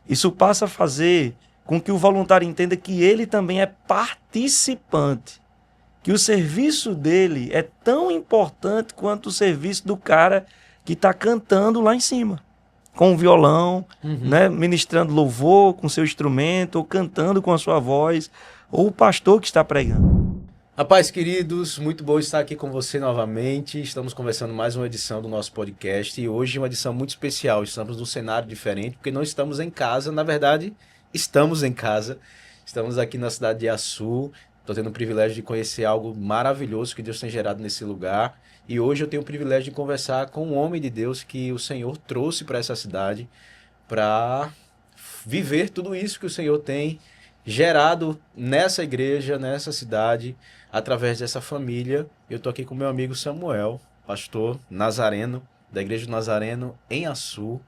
Isso passa a fazer com que o voluntário entenda que ele também é participante, que o serviço dele é tão importante quanto o serviço do cara que está cantando lá em cima, com o violão, né, ministrando louvor com seu instrumento, ou cantando com a sua voz, ou o pastor que está pregando. Rapaz, queridos, muito bom estar aqui com você novamente. Estamos conversando mais uma edição do nosso podcast e hoje uma edição muito especial. Estamos num cenário diferente porque não estamos em casa, na verdade, estamos em casa. Estamos aqui na cidade de Açu. Estou tendo o privilégio de conhecer algo maravilhoso que Deus tem gerado nesse lugar. E hoje eu tenho o privilégio de conversar com um homem de Deus que o Senhor trouxe para essa cidade para viver tudo isso que o Senhor tem gerado nessa igreja, nessa cidade, através dessa família. Eu estou aqui com meu amigo Samuel, pastor nazareno, da Igreja do Nazareno em Açu.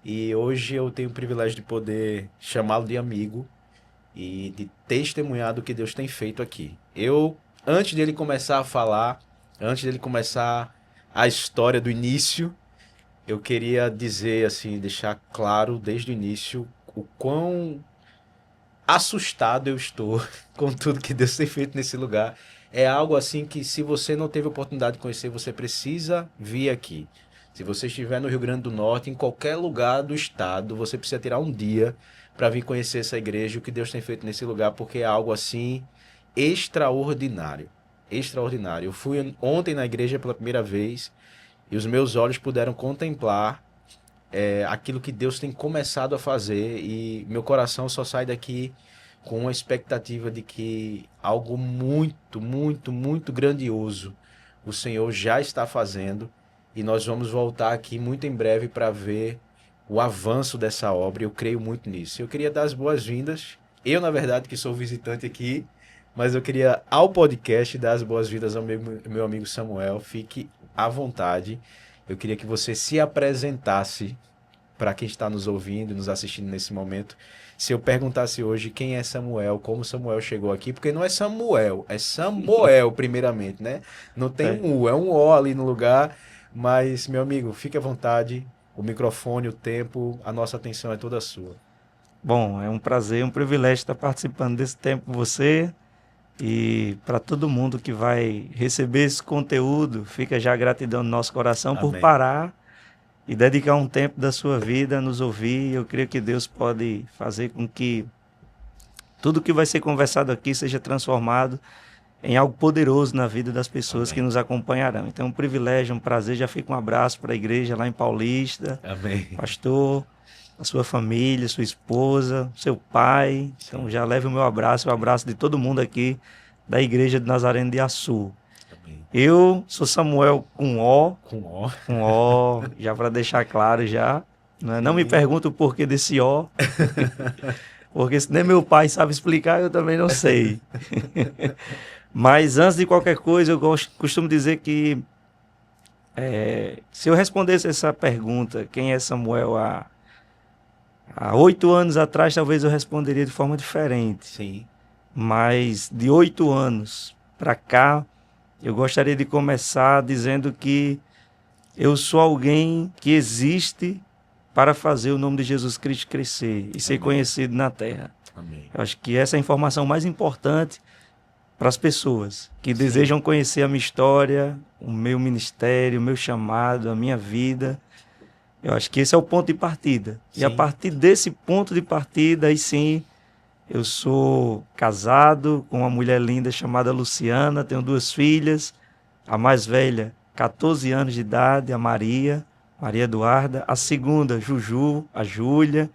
E hoje eu tenho o privilégio de poder chamá-lo de amigo e de testemunhar do que Deus tem feito aqui. Antes dele começar a falar, antes dele começar a história do início, eu queria dizer assim, deixar claro desde o início o quão assustado eu estou com tudo que Deus tem feito nesse lugar. É algo assim que, se você não teve oportunidade de conhecer, você precisa vir aqui. Se você estiver no Rio Grande do Norte, em qualquer lugar do estado, você precisa tirar um dia para vir conhecer essa igreja, o que Deus tem feito nesse lugar, porque é algo assim extraordinário. Extraordinário. Eu fui ontem na igreja pela primeira vez e os meus olhos puderam contemplar aquilo que Deus tem começado a fazer, e meu coração só sai daqui com uma expectativa de que algo muito, muito, muito grandioso o Senhor já está fazendo, e nós vamos voltar aqui muito em breve para ver o avanço dessa obra. Eu creio muito nisso. Eu queria dar as boas-vindas, na verdade, que sou visitante aqui, mas eu queria ao podcast dar as boas-vindas ao meu amigo Samuel. Fique à vontade. Eu queria que você se apresentasse para quem está nos ouvindo e nos assistindo nesse momento. Se eu perguntasse hoje quem é Samuel, como Samuel chegou aqui, porque não é Samuel, é Samuel primeiramente, né? Não tem um U, é um O ali no lugar. Mas, meu amigo, fique à vontade. O microfone, o tempo, a nossa atenção é toda sua. Bom, é um prazer, um privilégio estar participando desse tempo com você. E para todo mundo que vai receber esse conteúdo, fica já a gratidão no nosso coração por parar e dedicar um tempo da sua vida a nos ouvir. Eu creio que Deus pode fazer com que tudo que vai ser conversado aqui seja transformado em algo poderoso na vida das pessoas que nos acompanharão. Então é um privilégio, um prazer. Já fica um abraço para a igreja lá em Paulista. Amém. Pastor, a sua família, sua esposa, seu pai. Então já leve o meu abraço, o abraço de todo mundo aqui da Igreja do Nazareno de Açu. Amém. Eu sou Samuel com O. Com O, já para deixar claro já. Não me pergunta o porquê desse O. Porque se nem meu pai sabe explicar, eu também não sei. Mas antes de qualquer coisa, eu costumo dizer que se eu respondesse essa pergunta, quem é Samuel, há 8 anos atrás, talvez eu responderia de forma diferente. Sim. Mas de 8 anos para cá, eu gostaria de começar dizendo que eu sou alguém que existe para fazer o nome de Jesus Cristo crescer e ser conhecido na terra. Amém. Eu acho que essa é a informação mais importante para as pessoas que desejam conhecer a minha história, o meu ministério, o meu chamado, a minha vida. Eu acho que esse é o ponto de partida. Sim. E a partir desse ponto de partida, aí sim, eu sou casado com uma mulher linda chamada Luciana, tenho 2 filhas, a mais velha, 14 anos de idade, a Maria Eduarda, a segunda, Juju, a Júlia,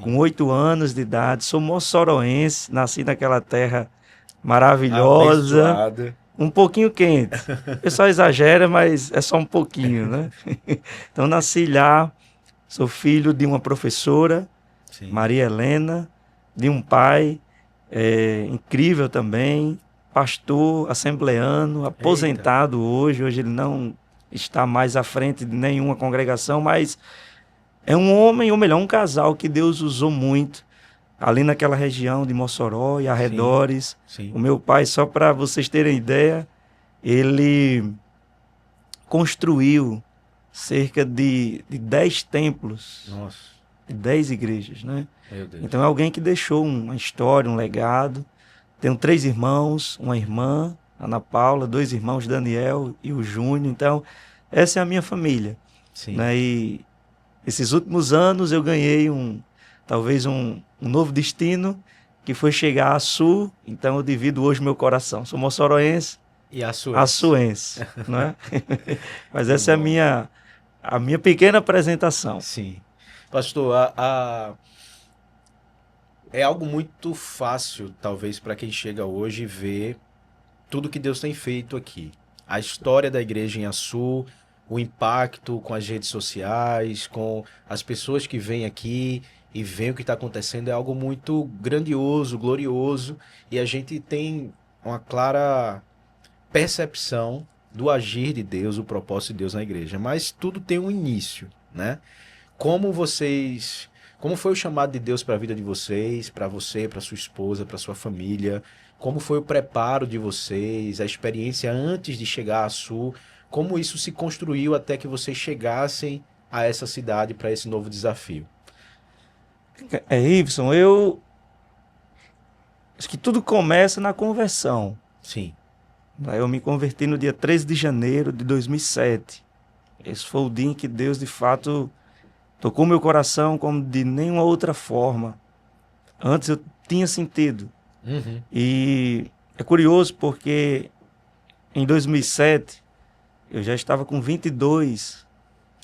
com 8 anos de idade, sou moçoroense, nasci naquela terra maravilhosa, abençoada. Um pouquinho quente. O pessoal exagera, mas é só um pouquinho, né? Então, nasci lá, sou filho de uma professora, sim, Maria Helena, de um pai incrível também, pastor, assembleano, aposentado hoje ele não está mais à frente de nenhuma congregação, mas é um homem, ou melhor, um casal que Deus usou muito, ali naquela região de Mossoró e arredores. Sim. O meu pai, só para vocês terem ideia, ele construiu cerca de 10 templos. Nossa. de 10 igrejas, né? Meu Deus. Então é alguém que deixou uma história, um legado. Tenho 3 irmãos, uma irmã, Ana Paula, 2 irmãos, Daniel e o Júnior. Então, essa é a minha família. Sim. Né? E esses últimos anos eu ganhei talvez um novo destino, que foi chegar a Sul. Então eu divido hoje meu coração. Sou moçoroense, E a sua? açuense, não é? Mas essa é a minha pequena apresentação. Sim. Pastor, é algo muito fácil, talvez, para quem chega hoje e vê tudo que Deus tem feito aqui. A história da igreja em Açu, o impacto com as redes sociais, com as pessoas que vêm aqui e veem o que está acontecendo, é algo muito grandioso, glorioso, e a gente tem uma clara percepção do agir de Deus, o propósito de Deus na igreja. Mas tudo tem um início, né? Como foi o chamado de Deus para a vida de vocês, para você, para sua esposa, para sua família? Como foi o preparo de vocês, a experiência antes de chegar a Sul? Como isso se construiu até que vocês chegassem a essa cidade para esse novo desafio? Iveson, eu acho que tudo começa na conversão. Sim. Eu me converti no dia 13 de janeiro de 2007. Esse foi o dia em que Deus, de fato, tocou meu coração como de nenhuma outra forma. Antes eu tinha sentido. Uhum. E é curioso porque em 2007 eu já estava com 22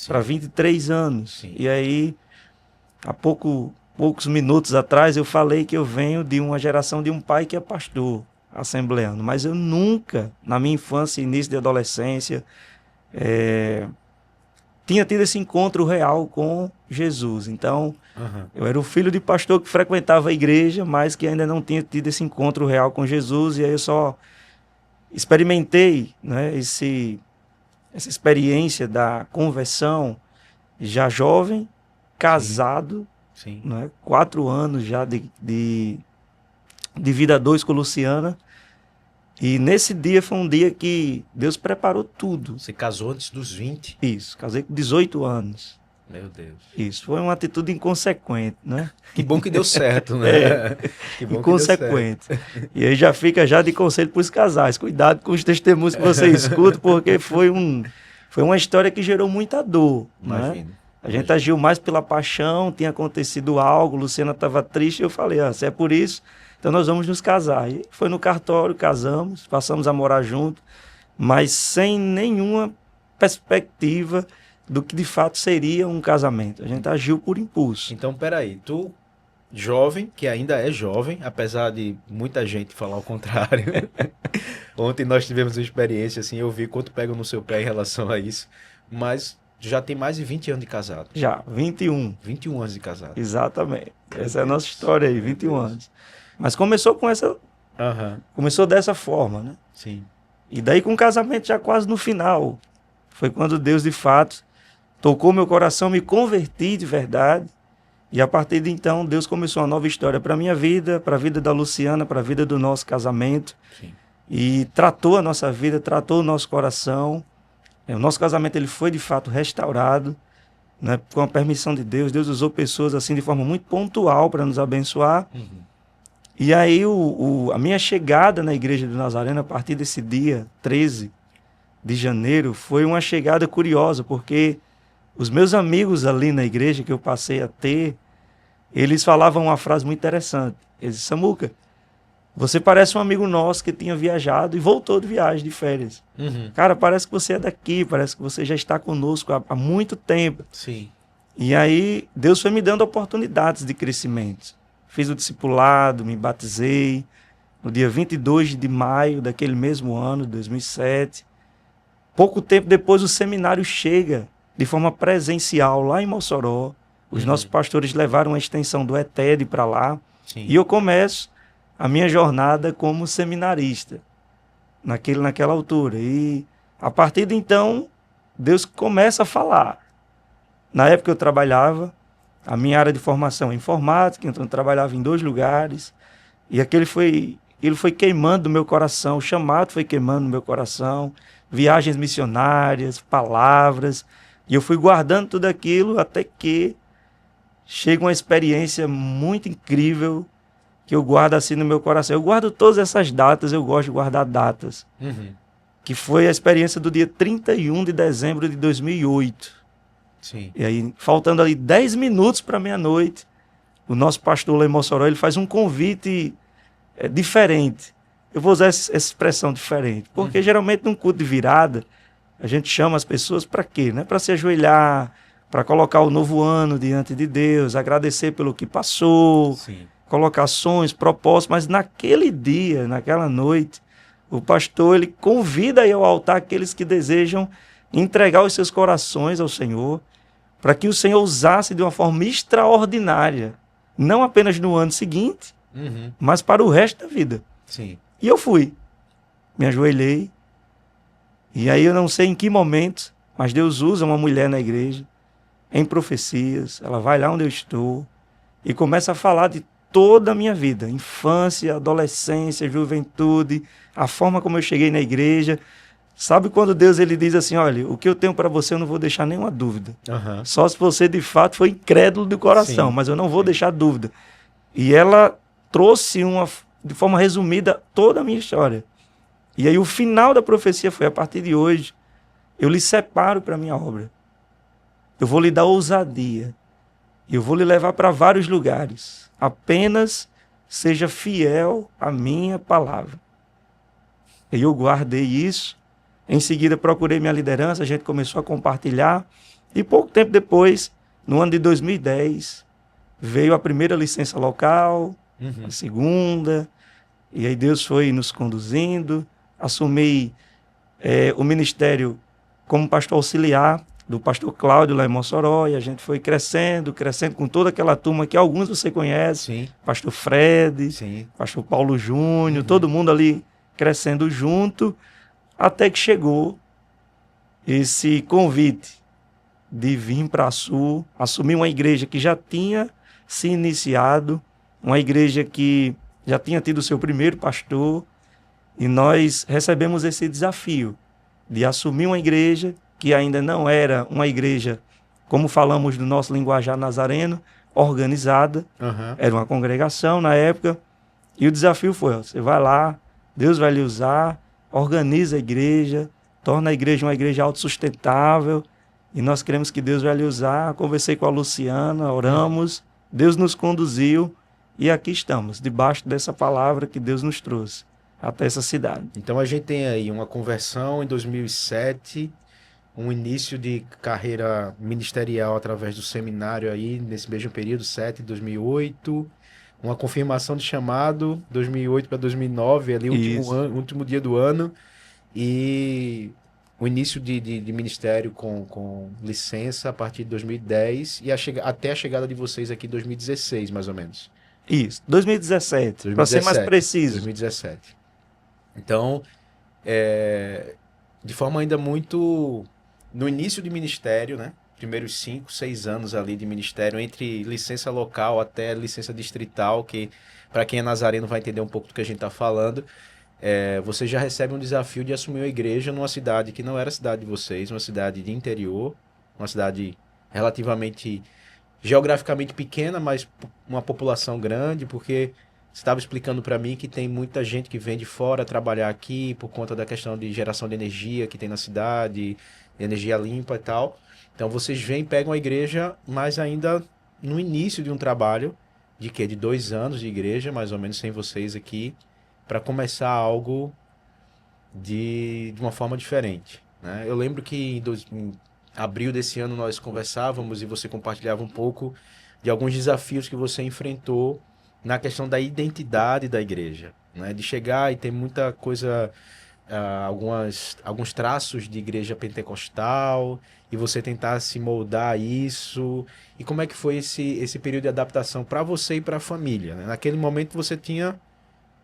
para 23 anos. Sim. E aí, há poucos minutos atrás, eu falei que eu venho de uma geração de um pai que é pastor assembleano. Mas eu nunca, na minha infância e início de adolescência, tinha tido esse encontro real com Jesus. Então, eu era o filho de pastor que frequentava a igreja, mas que ainda não tinha tido esse encontro real com Jesus. E aí eu só experimentei, né, essa experiência da conversão já jovem, casado, Sim. né, 4 anos já de vida a 2 com Luciana. E nesse dia foi um dia que Deus preparou tudo. Você casou antes dos 20? Isso, casei com 18 anos. Meu Deus. Isso, foi uma atitude inconsequente, né? Que bom que deu certo, né? Que bom Inconsequente. E aí já fica já de conselho para os casais. Cuidado com os testemunhos que você escuta, porque foi uma história que gerou muita dor. Imagino. Né? A gente agiu mais pela paixão, tinha acontecido algo, Luciana estava triste, e eu falei, se é por isso, então nós vamos nos casar. E foi no cartório, casamos, passamos a morar junto, mas sem nenhuma perspectiva do que de fato seria um casamento. A gente agiu por impulso. Então, peraí, tu, jovem, que ainda é jovem, apesar de muita gente falar o contrário. Ontem nós tivemos uma experiência, assim, eu vi quanto pega no seu pé em relação a isso, mas já tem mais de 20 anos de casado. Já, 21. 21 anos de casado. Exatamente. Essa é a nossa história aí, 21 anos. Mas começou com começou dessa forma, né? Sim. E daí com o casamento já quase no final. Foi quando Deus, de fato, tocou meu coração, me converti de verdade. E a partir de então, Deus começou uma nova história para a minha vida, para a vida da Luciana, para a vida do nosso casamento. Sim. E tratou a nossa vida, tratou o nosso coração. O nosso casamento ele foi, de fato, restaurado, né, com a permissão de Deus. Deus usou pessoas assim de forma muito pontual para nos abençoar. Uhum. E aí a minha chegada na Igreja do Nazareno, a partir desse dia 13 de janeiro, foi uma chegada curiosa, porque os meus amigos ali na igreja que eu passei a ter, eles falavam uma frase muito interessante. Eles disseram, Samuca, você parece um amigo nosso que tinha viajado e voltou de viagem, de férias. Uhum. Cara, parece que você é daqui, parece que você já está conosco há muito tempo. Sim. E aí Deus foi me dando oportunidades de crescimento. Fiz o discipulado, me batizei no dia 22 de maio daquele mesmo ano, 2007. Pouco tempo depois o seminário chega de forma presencial lá em Mossoró. Os nossos pastores levaram a extensão do ETED para lá. Sim. E eu começo a minha jornada como seminarista naquela altura. E a partir de então, Deus começa a falar. Na época eu trabalhava, a minha área de formação é informática, então eu trabalhava em 2 lugares. E ele foi queimando no meu coração, o chamado foi queimando no meu coração, viagens missionárias, palavras. E eu fui guardando tudo aquilo até que chega uma experiência muito incrível que eu guardo assim no meu coração. Eu guardo todas essas datas, eu gosto de guardar datas. Que foi a experiência do dia 31 de dezembro de 2008. Sim. E aí, faltando ali 10 minutos para meia-noite, o nosso pastor lá em Mossoró, ele faz um convite diferente. Eu vou usar essa expressão diferente, porque geralmente num culto de virada, a gente chama as pessoas para quê? Né? Para se ajoelhar, para colocar o novo ano diante de Deus, agradecer pelo que passou, Sim. colocar sonhos, propósitos, mas naquele dia, naquela noite, o pastor ele convida aí ao altar aqueles que desejam entregar os seus corações ao Senhor, para que o Senhor usasse de uma forma extraordinária, não apenas no ano seguinte, mas para o resto da vida. Sim. E eu fui, me ajoelhei, e aí eu não sei em que momento, mas Deus usa uma mulher na igreja, em profecias, ela vai lá onde eu estou, e começa a falar de toda a minha vida, infância, adolescência, juventude, a forma como eu cheguei na igreja. Sabe quando Deus ele diz assim, olha, o que eu tenho para você eu não vou deixar nenhuma dúvida. Só se você de fato foi incrédulo do coração, Sim. mas eu não vou deixar dúvida. E ela trouxe de forma resumida toda a minha história. E aí o final da profecia foi, a partir de hoje, eu lhe separo para a minha obra. Eu vou lhe dar ousadia. Eu vou lhe levar para vários lugares. Apenas seja fiel à minha palavra. E eu guardei isso. Em seguida, procurei minha liderança, a gente começou a compartilhar. E pouco tempo depois, no ano de 2010, veio a primeira licença local, a segunda. E aí Deus foi nos conduzindo. Assumi o ministério como pastor auxiliar do pastor Cláudio lá em Mossoró, e a gente foi crescendo com toda aquela turma que alguns você conhece, Sim. pastor Fred, Sim. pastor Paulo Júnior, todo mundo ali crescendo junto, até que chegou esse convite de vir para a Sul, assumir uma igreja que já tinha se iniciado, uma igreja que já tinha tido seu primeiro pastor, e nós recebemos esse desafio de assumir uma igreja que ainda não era uma igreja, como falamos do nosso linguajar nazareno, organizada. Era uma congregação na época. E o desafio foi, você vai lá, Deus vai lhe usar, organiza a igreja, torna a igreja uma igreja autossustentável. E nós queremos que Deus vai lhe usar. Conversei com a Luciana, oramos, Deus nos conduziu. E aqui estamos, debaixo dessa palavra que Deus nos trouxe até essa cidade. Então a gente tem aí uma conversão em 2007, um início de carreira ministerial através do seminário aí, nesse mesmo período, 2008, uma confirmação de chamado, 2008 para 2009, ali último dia do ano, e o início de ministério com licença a partir de 2010 e até a chegada de vocês aqui em 2016, mais ou menos. Isso, 2017, para ser mais preciso. 2017. Então, de forma ainda muito no início de ministério, né? Primeiros 5, 6 anos ali de ministério, entre licença local até licença distrital, que para quem é nazareno vai entender um pouco do que a gente está falando, você já recebe um desafio de assumir uma igreja numa cidade que não era a cidade de vocês, uma cidade de interior, uma cidade relativamente, geograficamente pequena, mas uma população grande, porque você estava explicando para mim que tem muita gente que vem de fora trabalhar aqui por conta da questão de geração de energia que tem na cidade, energia limpa e tal. Então vocês vêm, pegam a igreja, mas ainda no início de um trabalho de quê? De 2 anos de igreja, mais ou menos, sem vocês aqui, para começar algo de uma forma diferente, né? Eu lembro que em abril desse ano nós conversávamos e você compartilhava um pouco de alguns desafios que você enfrentou na questão da identidade da igreja, né? De chegar e ter muita coisa, alguns traços de igreja pentecostal, e você tentar se moldar a isso. E como é que foi esse período de adaptação para você e para a família, né? Naquele momento você tinha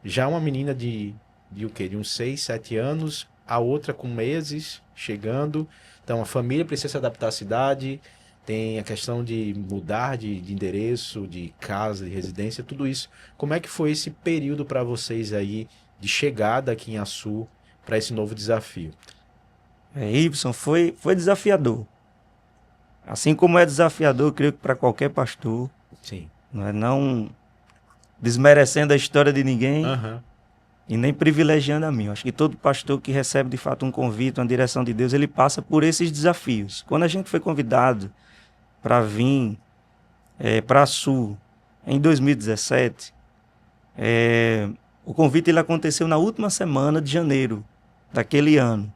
já uma menina de o quê? De uns 6, 7 anos, a outra com meses, chegando. Então a família precisa se adaptar à cidade, tem a questão de mudar de endereço, de casa, de residência, tudo isso. Como é que foi esse período para vocês aí de chegada aqui em Açu para esse novo desafio? Ibson, foi desafiador. Assim como é desafiador, eu creio que para qualquer pastor, Sim. não desmerecendo a história de ninguém, Aham. e nem privilegiando a mim. Eu acho que todo pastor que recebe de fato um convite, uma direção de Deus, ele passa por esses desafios. Quando a gente foi convidado para vir para a Sul em 2017, o convite ele aconteceu na última semana de janeiro daquele ano.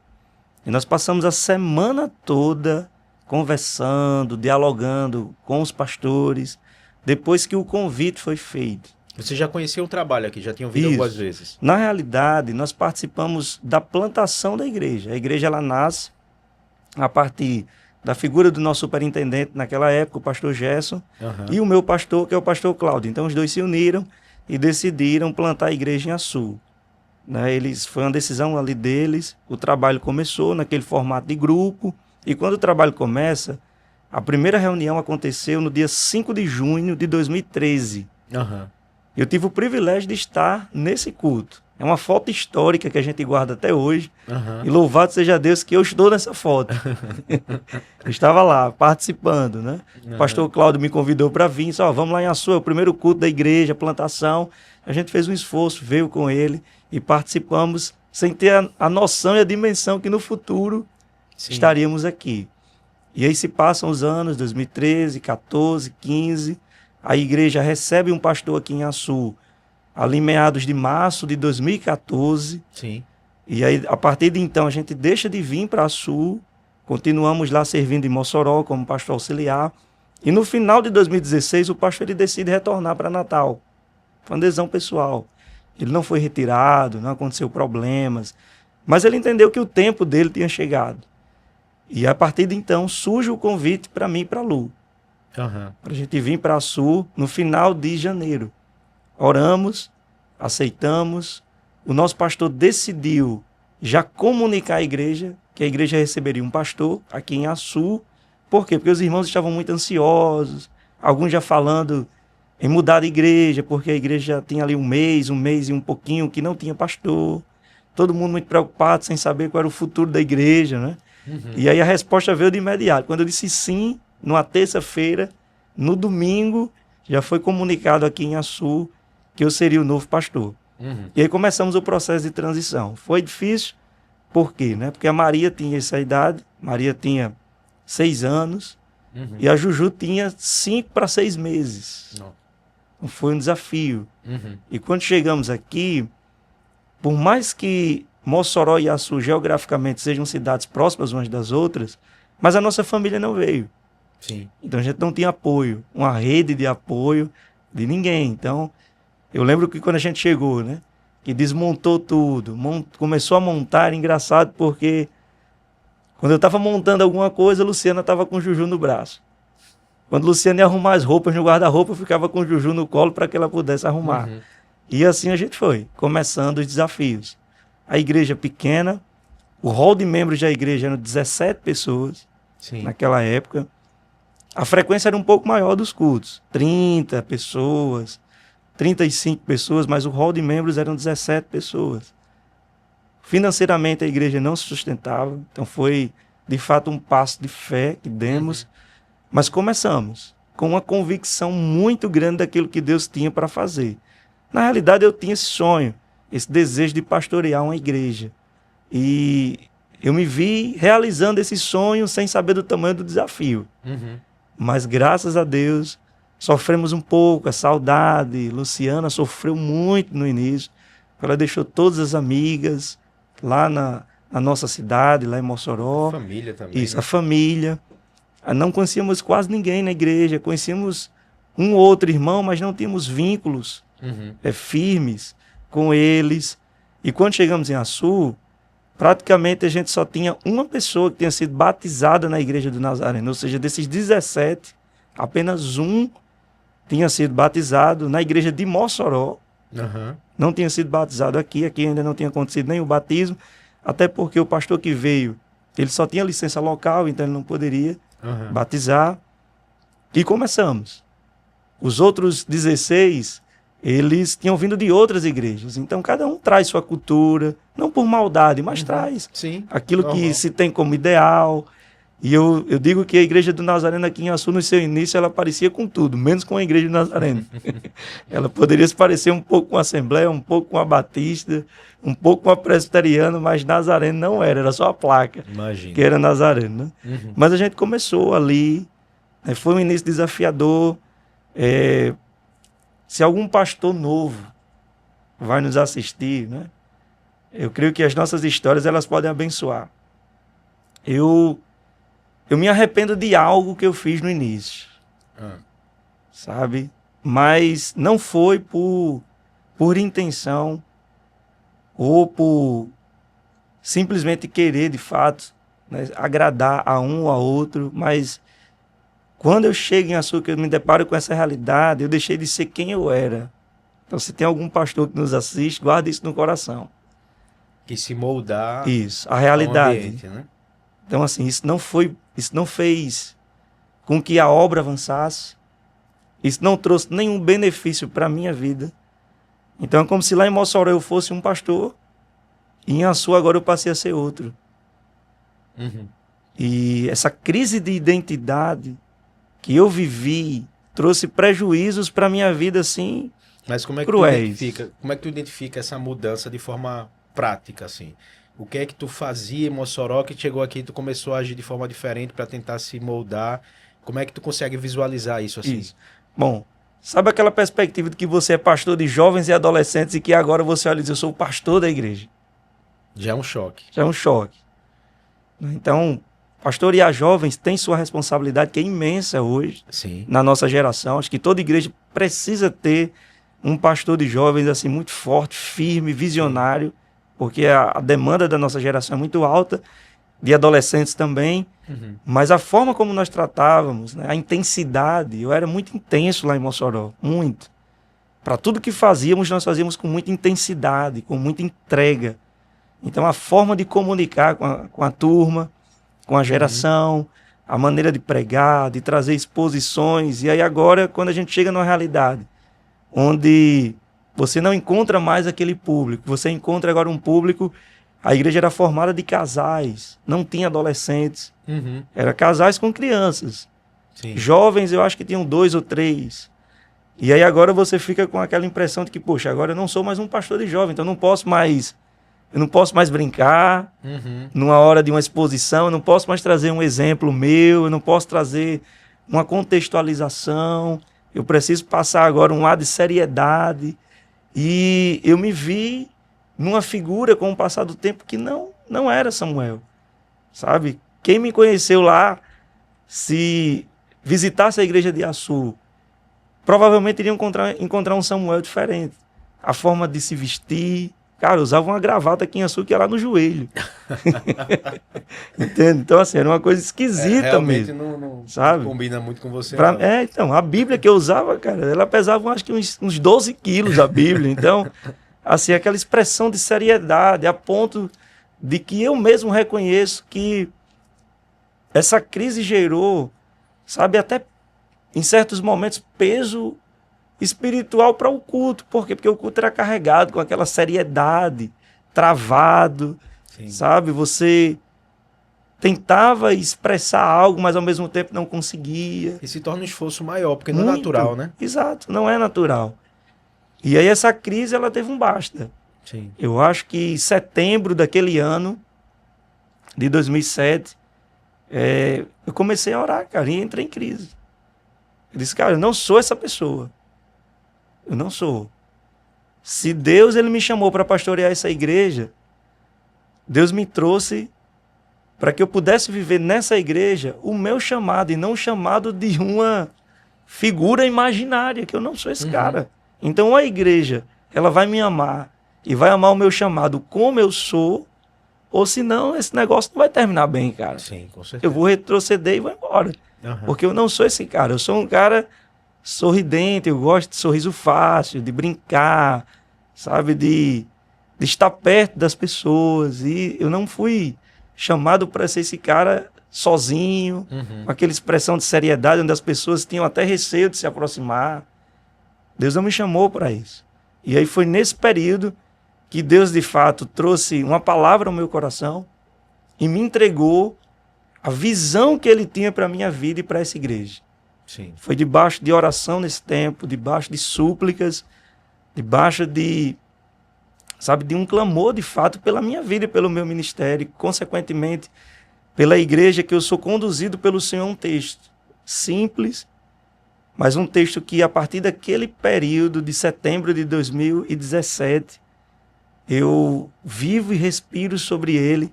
E nós passamos a semana toda conversando, dialogando com os pastores, depois que o convite foi feito. Você já conhecia o trabalho aqui, já tinha ouvido Isso. algumas vezes. Na realidade, nós participamos da plantação da igreja. A igreja ela nasce a partir da figura do nosso superintendente naquela época, o pastor Gerson, e o meu pastor, que é o pastor Cláudio. Então, os dois se uniram e decidiram plantar a igreja em Açu. Né? Foi uma decisão ali deles. O trabalho começou naquele formato de grupo. E quando o trabalho começa, a primeira reunião aconteceu no dia 5 de junho de 2013. Eu tive o privilégio de estar nesse culto. É uma foto histórica que a gente guarda até hoje. E louvado seja Deus que eu estou nessa foto. Eu estava lá, participando, né? O pastor Cláudio me convidou para vir. Disse, vamos lá em Açu, é o primeiro culto da igreja, plantação. A gente fez um esforço, veio com ele e participamos sem ter a noção e a dimensão que no futuro estaríamos aqui. E aí se passam os anos, 2013, 14, 15... A igreja recebe um pastor aqui em Açu, ali meados de março de 2014. Sim. E aí, a partir de então, a gente deixa de vir para Açu, continuamos lá servindo em Mossoró como pastor auxiliar. E no final de 2016, o pastor ele decide retornar para Natal. Foi uma decisão pessoal. Ele não foi retirado, não aconteceu problemas, mas ele entendeu que o tempo dele tinha chegado. E a partir de então, surge o convite para mim e para Lu. Para a gente vir para a Sul no final de janeiro. Oramos, aceitamos. O nosso pastor decidiu já comunicar à igreja que a igreja receberia um pastor aqui em Açu. Por quê? Porque os irmãos estavam muito ansiosos, alguns já falando em mudar de igreja, porque a igreja já tinha ali um mês e um pouquinho que não tinha pastor. Todo mundo muito preocupado, sem saber qual era o futuro da igreja, né? E aí a resposta veio de imediato. Quando eu disse sim, numa terça-feira, no domingo, já foi comunicado aqui em Açu que eu seria o novo pastor. E aí começamos o processo de transição. Foi difícil, por quê? Né? Porque a Maria tinha essa idade, Maria tinha 6 anos, e a Juju tinha 5 para 6 meses. Então foi um desafio. E quando chegamos aqui, por mais que Mossoró e Açu geograficamente sejam cidades próximas umas das outras, mas a nossa família não veio. Sim. Então a gente não tinha apoio, uma rede de apoio de ninguém. Então, eu lembro que quando a gente chegou, né, que desmontou tudo, começou a montar, era engraçado porque quando eu estava montando alguma coisa, a Luciana estava com o Juju no braço. Quando a Luciana ia arrumar as roupas no guarda-roupa, eu ficava com o Juju no colo para que ela pudesse arrumar. E assim a gente foi, começando os desafios. A igreja pequena, o hall de membros da igreja eram 17 pessoas naquela época. A frequência era um pouco maior dos cultos, 30 pessoas, 35 pessoas, mas o hall de membros eram 17 pessoas. Financeiramente a igreja não se sustentava, então foi de fato um passo de fé que demos, mas começamos com uma convicção muito grande daquilo que Deus tinha para fazer. Na realidade eu tinha esse sonho, esse desejo de pastorear uma igreja. E eu me vi realizando esse sonho sem saber do tamanho do desafio. Mas graças a Deus, sofremos um pouco, a saudade. Luciana sofreu muito no início. Ela deixou todas as amigas lá na nossa cidade, lá em Mossoró. A família também. Isso, né? a família. Não conhecíamos quase ninguém na igreja. Conhecíamos um ou outro irmão, mas não tínhamos vínculos firmes com eles. E quando chegamos em Açu, praticamente a gente só tinha uma pessoa que tinha sido batizada na igreja do Nazareno. Ou seja, desses 17, apenas um tinha sido batizado na igreja de Mossoró. Não tinha sido batizado aqui ainda não tinha acontecido nem o batismo, até porque o pastor que veio, ele só tinha licença local, então ele não poderia batizar. E começamos. Os outros 16, eles tinham vindo de outras igrejas. Então, cada um traz sua cultura, não por maldade, mas traz Sim, aquilo normal. que se tem como ideal. E eu digo que a igreja do Nazareno aqui em Açu, no seu início, ela parecia com tudo, menos com a igreja do Nazareno. Ela poderia se parecer um pouco com a Assembleia, um pouco com a Batista, um pouco com a Presbiteriana, mas Nazareno não era só a placa. Imagina. Que era Nazareno, né? Uhum. Mas a gente começou ali, né? Foi um início desafiador. Se algum pastor novo vai nos assistir, né? Eu creio que as nossas histórias elas podem abençoar. Eu me arrependo de algo que eu fiz no início, sabe? Mas não foi por intenção ou por simplesmente querer, de fato, né, agradar a um ou a outro, mas quando eu chego em Açúcar, eu me deparo com essa realidade, eu deixei de ser quem eu era. Então, se tem algum pastor que nos assiste, guarda isso no coração. Que se moldar isso, a realidade. ao ambiente, né? Então, assim, isso não fez com que a obra avançasse. Isso não trouxe nenhum benefício para a minha vida. Então, é como se lá em Mossoró eu fosse um pastor e em Açu agora eu passei a ser outro. Uhum. E essa crise de identidade que eu vivi trouxe prejuízos para a minha vida, assim, Mas como é que cruéis. tu identifica essa mudança de forma prática, assim? O que é que tu fazia em Mossoró que chegou aqui e tu começou a agir de forma diferente para tentar se moldar? Como é que tu consegue visualizar isso assim? Isso. Bom, sabe aquela perspectiva de que você é pastor de jovens e adolescentes e que agora você olha e diz, eu sou o pastor da igreja? Já é um choque. Já é um choque. Então, pastorear jovens tem sua responsabilidade, que é imensa hoje, Sim. na nossa geração. Acho que toda igreja precisa ter um pastor de jovens assim muito forte, firme, visionário, porque a demanda da nossa geração é muito alta, de adolescentes também, mas a forma como nós tratávamos, né, a intensidade, eu era muito intenso lá em Mossoró, muito. Para tudo que fazíamos, nós fazíamos com muita intensidade, com muita entrega. Então a forma de comunicar com a turma, com a geração, a maneira de pregar, de trazer exposições, e aí agora, quando a gente chega numa realidade onde você não encontra mais aquele público, você encontra agora um público. A igreja era formada de casais, não tinha adolescentes, era casais com crianças. Sim. Jovens, eu acho que tinham 2 ou 3. E aí agora você fica com aquela impressão de que, poxa, agora eu não sou mais um pastor de jovem, então eu não posso mais brincar numa hora de uma exposição, eu não posso mais trazer um exemplo meu, eu não posso trazer uma contextualização, eu preciso passar agora um ar de seriedade. E eu me vi numa figura com o passar do tempo que não era Samuel, sabe? Quem me conheceu lá, se visitasse a igreja de Açu, provavelmente iria encontrar um Samuel diferente. A forma de se vestir, cara, eu usava uma gravata aqui em Açu que ia lá no joelho. Entende? Então, assim, era uma coisa esquisita realmente mesmo. não sabe? Combina muito com você. Então, a Bíblia que eu usava, cara, ela pesava acho que uns 12 quilos, a Bíblia. Então, assim, aquela expressão de seriedade, a ponto de que eu mesmo reconheço que essa crise gerou, sabe, até em certos momentos, peso espiritual para o culto. Por quê? Porque o culto era carregado com aquela seriedade, travado, Sim. sabe? Você tentava expressar algo, mas ao mesmo tempo não conseguia. E se torna um esforço maior, porque não é natural, né? Exato, não é natural. E aí essa crise, ela teve um basta. Sim. Eu acho que em setembro daquele ano, de 2007, eu comecei a orar, cara, e entrei em crise. Eu disse, cara, eu não sou essa pessoa. Eu não sou. Se Deus ele me chamou para pastorear essa igreja, Deus me trouxe para que eu pudesse viver nessa igreja o meu chamado, e não o chamado de uma figura imaginária, que eu não sou esse cara. Então a igreja, ela vai me amar e vai amar o meu chamado como eu sou, ou senão esse negócio não vai terminar bem, cara. Sim, com certeza. Eu vou retroceder e vou embora. Porque eu não sou esse cara, eu sou um cara sorridente, eu gosto de sorriso fácil, de brincar, sabe, de estar perto das pessoas, e eu não fui chamado para ser esse cara sozinho, com aquela expressão de seriedade, onde as pessoas tinham até receio de se aproximar. Deus não me chamou para isso. E aí foi nesse período que Deus, de fato, trouxe uma palavra ao meu coração e me entregou a visão que ele tinha para a minha vida e para essa igreja. Sim. Foi debaixo de oração nesse tempo, debaixo de súplicas, debaixo de, sabe, de um clamor de fato pela minha vida e pelo meu ministério, consequentemente pela igreja que eu sou conduzido pelo Senhor. Um texto simples, mas um texto que a partir daquele período de setembro de 2017, eu vivo e respiro sobre ele,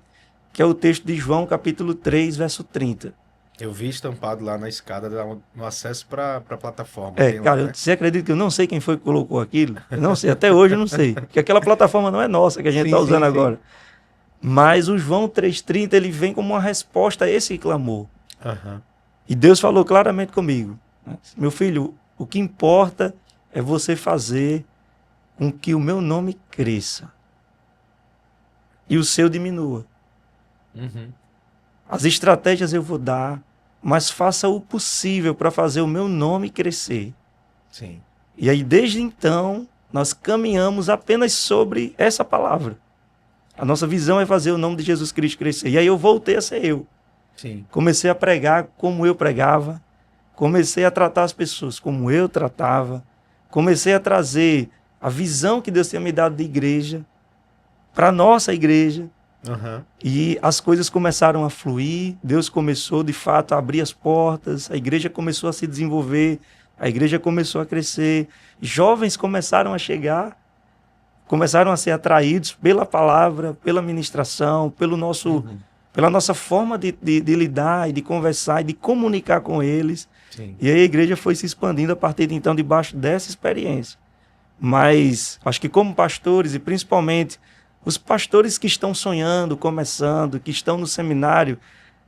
que é o texto de João capítulo 3, verso 30. Eu vi estampado lá na escada no acesso para a plataforma. Tem cara, lá, né? você acredita que eu não sei quem foi que colocou aquilo? Eu não sei, até hoje eu não sei. Porque aquela plataforma não é nossa que a gente está usando agora. Mas o João 3,30, ele vem como uma resposta a esse clamor. Uhum. E Deus falou claramente comigo: meu filho, o que importa é você fazer com que o meu nome cresça e o seu diminua. Uhum. As estratégias eu vou dar, mas faça o possível para fazer o meu nome crescer. Sim. E aí, desde então, nós caminhamos apenas sobre essa palavra. A nossa visão é fazer o nome de Jesus Cristo crescer. E aí eu voltei a ser eu. Sim. Comecei a pregar como eu pregava. Comecei a tratar as pessoas como eu tratava. Comecei a trazer a visão que Deus tinha me dado de igreja para a nossa igreja. Uhum. E as coisas começaram a fluir. Deus começou, de fato, a abrir as portas. A igreja começou a se desenvolver. A igreja começou a crescer. Jovens começaram a chegar. Começaram a ser atraídos pela palavra, pela ministração, pela nossa forma de lidar e de conversar e de comunicar com eles. Sim. E aí a igreja foi se expandindo a partir de então, debaixo dessa experiência. Mas acho que como pastores, e principalmente os pastores que estão sonhando, começando, que estão no seminário,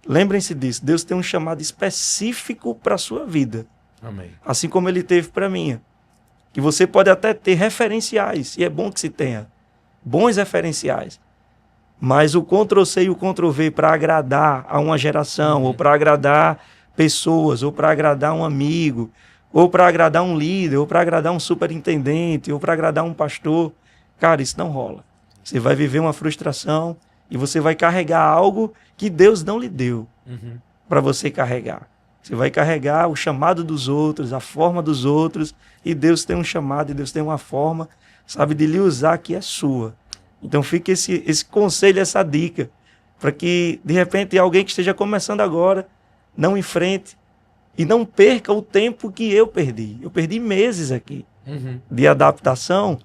lembrem-se disso, Deus tem um chamado específico para a sua vida. Amém. Assim como ele teve para a minha. Que você pode até ter referenciais, e é bom que se tenha bons referenciais, mas o Ctrl+C e o Ctrl+V para agradar a uma geração, ou para agradar pessoas, ou para agradar um amigo, ou para agradar um líder, ou para agradar um superintendente, ou para agradar um pastor, cara, isso não rola. Você vai viver uma frustração e você vai carregar algo que Deus não lhe deu para você carregar. Você vai carregar o chamado dos outros, a forma dos outros, e Deus tem um chamado, e Deus tem uma forma, sabe, de lhe usar que é sua. Então fica esse conselho, essa dica, para que, de repente, alguém que esteja começando agora, não enfrente e não perca o tempo que eu perdi. Eu perdi meses aqui de adaptação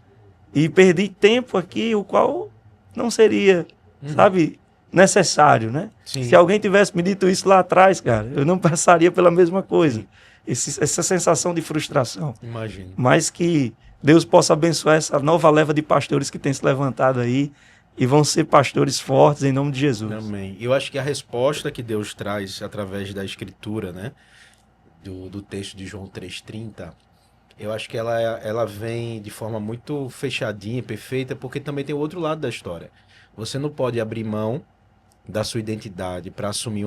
e perdi tempo aqui, o qual não seria, sabe, necessário, né? Sim. Se alguém tivesse me dito isso lá atrás, cara, eu não passaria pela mesma coisa. Essa sensação de frustração. Imagino. Mas que Deus possa abençoar essa nova leva de pastores que tem se levantado aí e vão ser pastores fortes em nome de Jesus. Amém. Eu acho que a resposta que Deus traz através da escritura, né, do texto de João 3,30, eu acho que ela vem de forma muito fechadinha, perfeita, porque também tem o outro lado da história. Você não pode abrir mão da sua identidade para assumir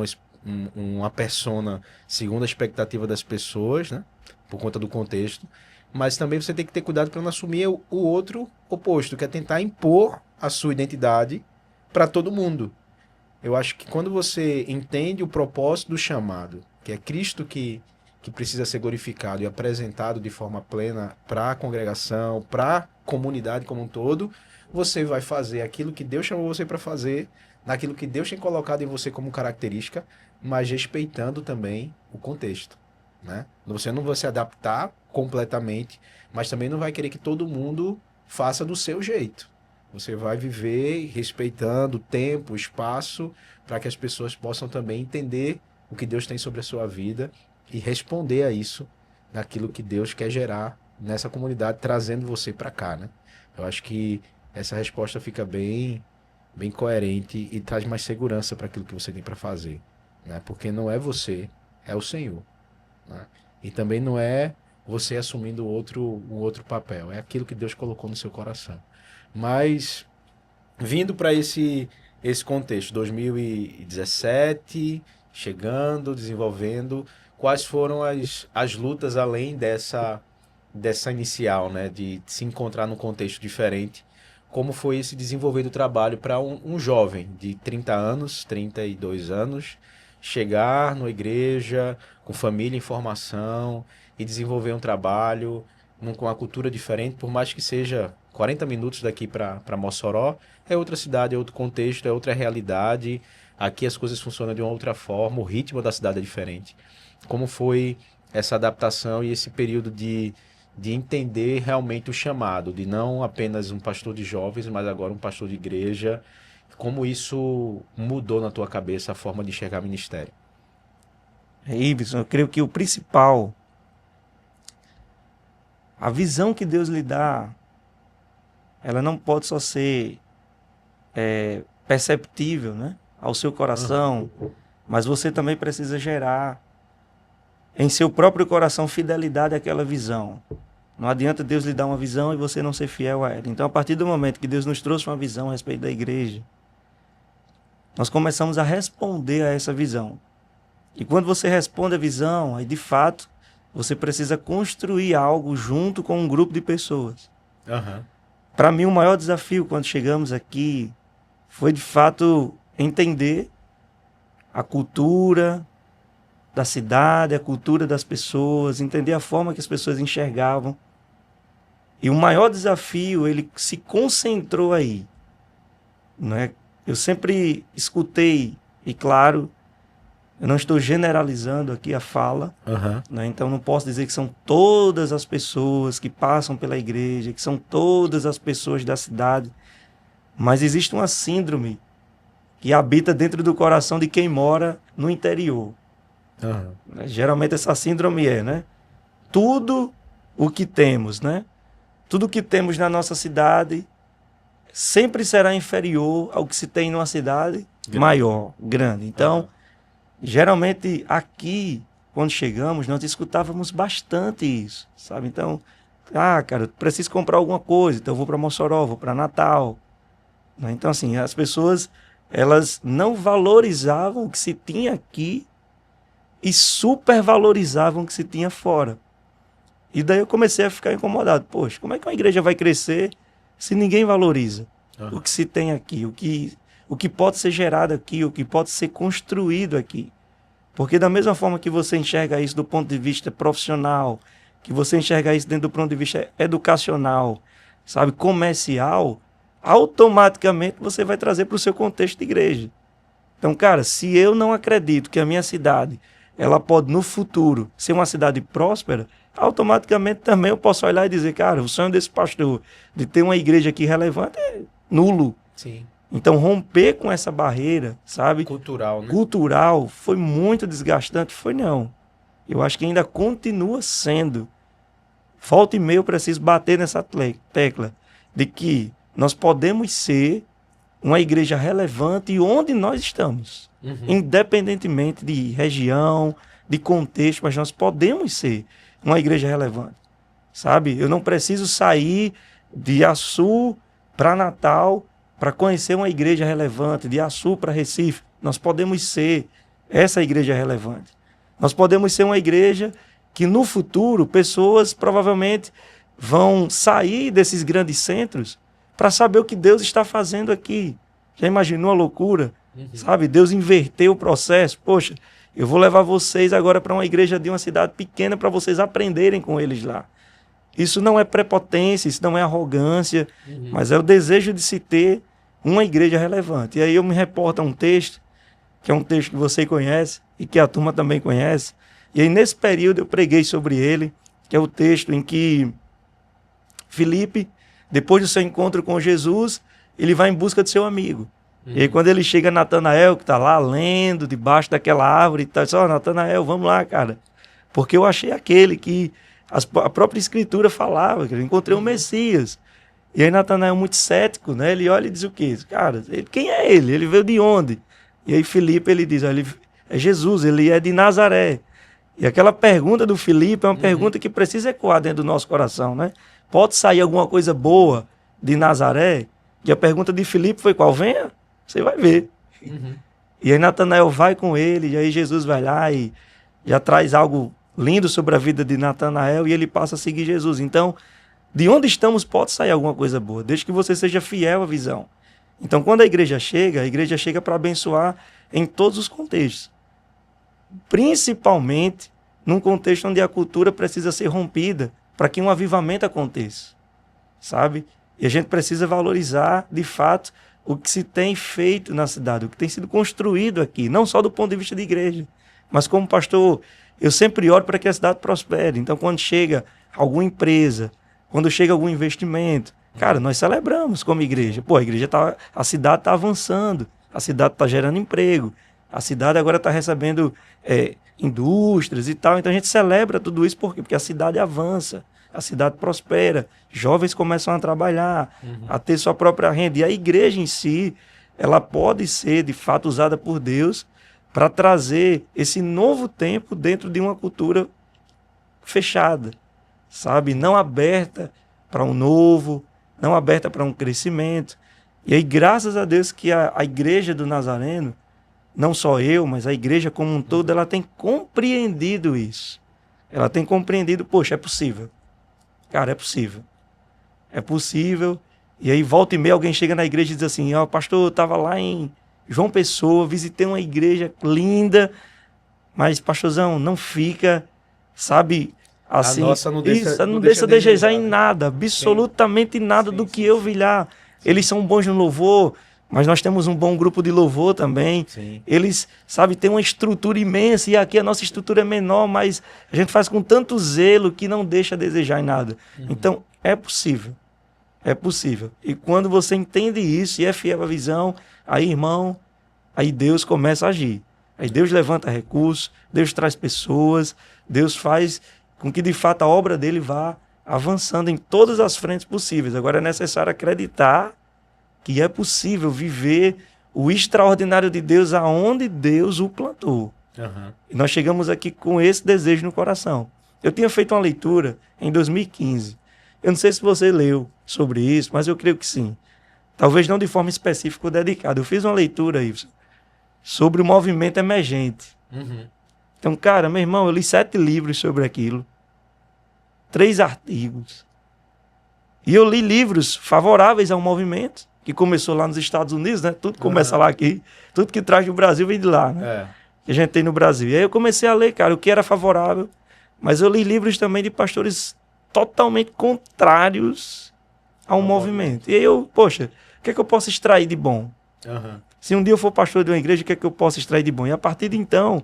uma persona segundo a expectativa das pessoas, né? Por conta do contexto. Mas também você tem que ter cuidado para não assumir o outro oposto, que é tentar impor a sua identidade para todo mundo. Eu acho que quando você entende o propósito do chamado, que é Cristo que precisa ser glorificado e apresentado de forma plena para a congregação, para a comunidade como um todo, você vai fazer aquilo que Deus chamou você para fazer, naquilo que Deus tem colocado em você como característica, mas respeitando também o contexto, né? Você não vai se adaptar completamente, mas também não vai querer que todo mundo faça do seu jeito. Você vai viver respeitando o tempo, o espaço, para que as pessoas possam também entender o que Deus tem sobre a sua vida e responder a isso naquilo que Deus quer gerar nessa comunidade, trazendo você para cá, né? Eu acho que essa resposta fica bem coerente e traz mais segurança para aquilo que você tem para fazer, né? Porque não é você, é o Senhor, né? E também não é você assumindo um outro papel, é aquilo que Deus colocou no seu coração. Mas, vindo para esse contexto, 2017, chegando, desenvolvendo, quais foram as lutas além dessa inicial, né, de se encontrar num contexto diferente? Como foi esse desenvolver do trabalho para um jovem de 30 anos, 32 anos, chegar numa igreja com família em formação e desenvolver um trabalho com uma cultura diferente, por mais que seja 40 minutos daqui para Mossoró, é outra cidade, é outro contexto, é outra realidade. Aqui as coisas funcionam de uma outra forma, o ritmo da cidade é diferente. Como foi essa adaptação e esse período de entender realmente o chamado, de não apenas um pastor de jovens, mas agora um pastor de igreja? Como isso mudou na tua cabeça a forma de enxergar ministério? Iveson, eu creio que o principal, a visão que Deus lhe dá, ela não pode só ser perceptível, né, ao seu coração, mas você também precisa gerar em seu próprio coração fidelidade àquela visão. Não adianta Deus lhe dar uma visão e você não ser fiel a ela. Então, a partir do momento que Deus nos trouxe uma visão a respeito da igreja, nós começamos a responder a essa visão. E quando você responde a visão, aí de fato, você precisa construir algo junto com um grupo de pessoas. Para mim, o maior desafio quando chegamos aqui foi, de fato, entender a cultura da cidade, a cultura das pessoas, entender a forma que as pessoas enxergavam. E o maior desafio, ele se concentrou aí. Né? Eu sempre escutei, e claro, eu não estou generalizando aqui a fala, né? Então não posso dizer que são todas as pessoas que passam pela igreja, que são todas as pessoas da cidade, mas existe uma síndrome que habita dentro do coração de quem mora no interior. Geralmente essa síndrome né? Tudo o que temos, né? Tudo o que temos na nossa cidade sempre será inferior ao que se tem numa cidade maior, grande. Então, geralmente aqui, quando chegamos, nós escutávamos bastante isso, sabe? Então, cara, eu preciso comprar alguma coisa, então eu vou para Mossoró, vou para Natal. Né? Então, assim, as pessoas, elas não valorizavam o que se tinha aqui e supervalorizavam o que se tinha fora. E daí eu comecei a ficar incomodado. Poxa, como é que uma igreja vai crescer se ninguém valoriza o que se tem aqui, o que pode ser gerado aqui, o que pode ser construído aqui? Porque da mesma forma que você enxerga isso do ponto de vista profissional, que você enxerga isso dentro do ponto de vista educacional, sabe, comercial, automaticamente você vai trazer para o seu contexto de igreja. Então, cara, se eu não acredito que a minha cidade, ela pode no futuro ser uma cidade próspera, automaticamente também eu posso olhar e dizer, cara, o sonho desse pastor de ter uma igreja aqui relevante é nulo. Sim. Então, romper com essa barreira, sabe? Cultural, né? Cultural, foi muito desgastante? Foi não. Eu acho que ainda continua sendo. Volta e meia eu preciso bater nessa tecla de que nós podemos ser uma igreja relevante onde nós estamos. Independentemente de região, de contexto, mas nós podemos ser uma igreja relevante. Sabe? Eu não preciso sair de Açu para Natal para conhecer uma igreja relevante, de Açu para Recife. Nós podemos ser essa igreja relevante. Nós podemos ser uma igreja que no futuro pessoas provavelmente vão sair desses grandes centros para saber o que Deus está fazendo aqui. Já imaginou a loucura? Sabe? Deus inverteu o processo. Poxa, eu vou levar vocês agora para uma igreja de uma cidade pequena para vocês aprenderem com eles lá. Isso não é prepotência, isso não é arrogância, mas é o desejo de se ter uma igreja relevante. E aí eu me reporto a um texto, que é um texto que você conhece e que a turma também conhece. E aí nesse período eu preguei sobre ele, que é o texto em que Filipe, depois do seu encontro com Jesus, ele vai em busca do seu amigo. E aí quando ele chega a Natanael, que está lá lendo debaixo daquela árvore, tá diz, Natanael, vamos lá, cara. Porque eu achei aquele que a própria escritura falava, que eu encontrei o Messias. E aí Natanael, muito cético, né? Ele olha e diz o quê? Cara, quem é ele? Ele veio de onde? E aí Filipe, ele diz, ele é Jesus, ele é de Nazaré. E aquela pergunta do Filipe é uma pergunta que precisa ecoar dentro do nosso coração, né? Pode sair alguma coisa boa de Nazaré? E a pergunta de Filipe foi qual? Venha, você vai ver. E aí Natanael vai com ele, e aí Jesus vai lá e já traz algo lindo sobre a vida de Natanael e ele passa a seguir Jesus. Então, de onde estamos pode sair alguma coisa boa, desde que você seja fiel à visão. Então, quando a igreja chega para abençoar em todos os contextos. principalmente num contexto onde a cultura precisa ser rompida para que um avivamento aconteça, sabe? E a gente precisa valorizar, de fato, o que se tem feito na cidade, o que tem sido construído aqui, não só do ponto de vista de igreja, mas como pastor, eu sempre oro para que a cidade prospere. Então, quando chega alguma empresa, quando chega algum investimento, cara, nós celebramos como igreja. Pô, a cidade está avançando, a cidade está gerando emprego, a cidade agora está recebendo indústrias e tal. Então a gente celebra tudo isso porque a cidade avança, a cidade prospera, jovens começam a trabalhar, a ter sua própria renda. E a igreja em si, ela pode ser, de fato, usada por Deus para trazer esse novo tempo dentro de uma cultura fechada, sabe? Não aberta para um novo, não aberta para um crescimento. E aí, graças a Deus que a igreja do Nazareno, não só eu, mas a igreja como um todo, ela tem compreendido isso. Ela tem compreendido, poxa, é possível. Cara, é possível. É possível. E aí, volta e meia, alguém chega na igreja e diz assim, ó, pastor, eu estava lá em João Pessoa, visitei uma igreja linda, mas, pastorzão, não fica, sabe, assim... A nossa não deixa, não deixa desejar em nada, absolutamente nada do que eu vi lá. Eles são bons no louvor, mas nós temos um bom grupo de louvor também. Sim. Eles, sabe, têm uma estrutura imensa, e aqui a nossa estrutura é menor, mas a gente faz com tanto zelo que não deixa a desejar em nada. Então, é possível. É possível. E quando você entende isso e é fiel à visão, aí, irmão, aí Deus começa a agir. Aí Deus levanta recursos, Deus traz pessoas, Deus faz com que, de fato, a obra dele vá avançando em todas as frentes possíveis. Agora é necessário acreditar que é possível viver o extraordinário de Deus aonde Deus o plantou. E nós chegamos aqui com esse desejo no coração. Eu tinha feito uma leitura em 2015. Eu não sei se você leu sobre isso, mas eu creio que sim. Talvez não de forma específica ou dedicada. Eu fiz uma leitura aí sobre o movimento emergente. Então, cara, meu irmão, eu li 7 livros sobre aquilo. 3 artigos. E eu li livros favoráveis ao movimento, que começou lá nos Estados Unidos, né? Tudo começa lá aqui. Tudo que traz do Brasil vem de lá, né? Que a gente tem no Brasil. E aí eu comecei a ler, cara, o que era favorável. Mas eu li livros também de pastores totalmente contrários ao movimento. E aí eu, poxa, o que é que eu posso extrair de bom? Se um dia eu for pastor de uma igreja, o que é que eu posso extrair de bom? E a partir de então,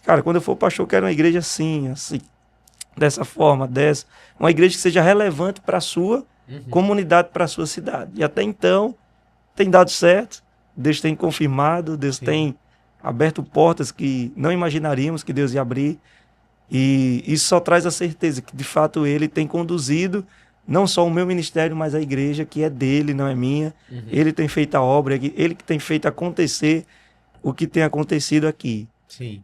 cara, quando eu for pastor, eu quero uma igreja assim, dessa forma, uma igreja que seja relevante para a sua comunidade, para a sua cidade. E até então, tem dado certo, Deus tem confirmado, Deus tem aberto portas que não imaginaríamos que Deus ia abrir. E isso só traz a certeza que, de fato, Ele tem conduzido não só o meu ministério, mas a igreja, que é dele, não é minha. Ele tem feito a obra, ele que tem feito acontecer o que tem acontecido aqui. Sim.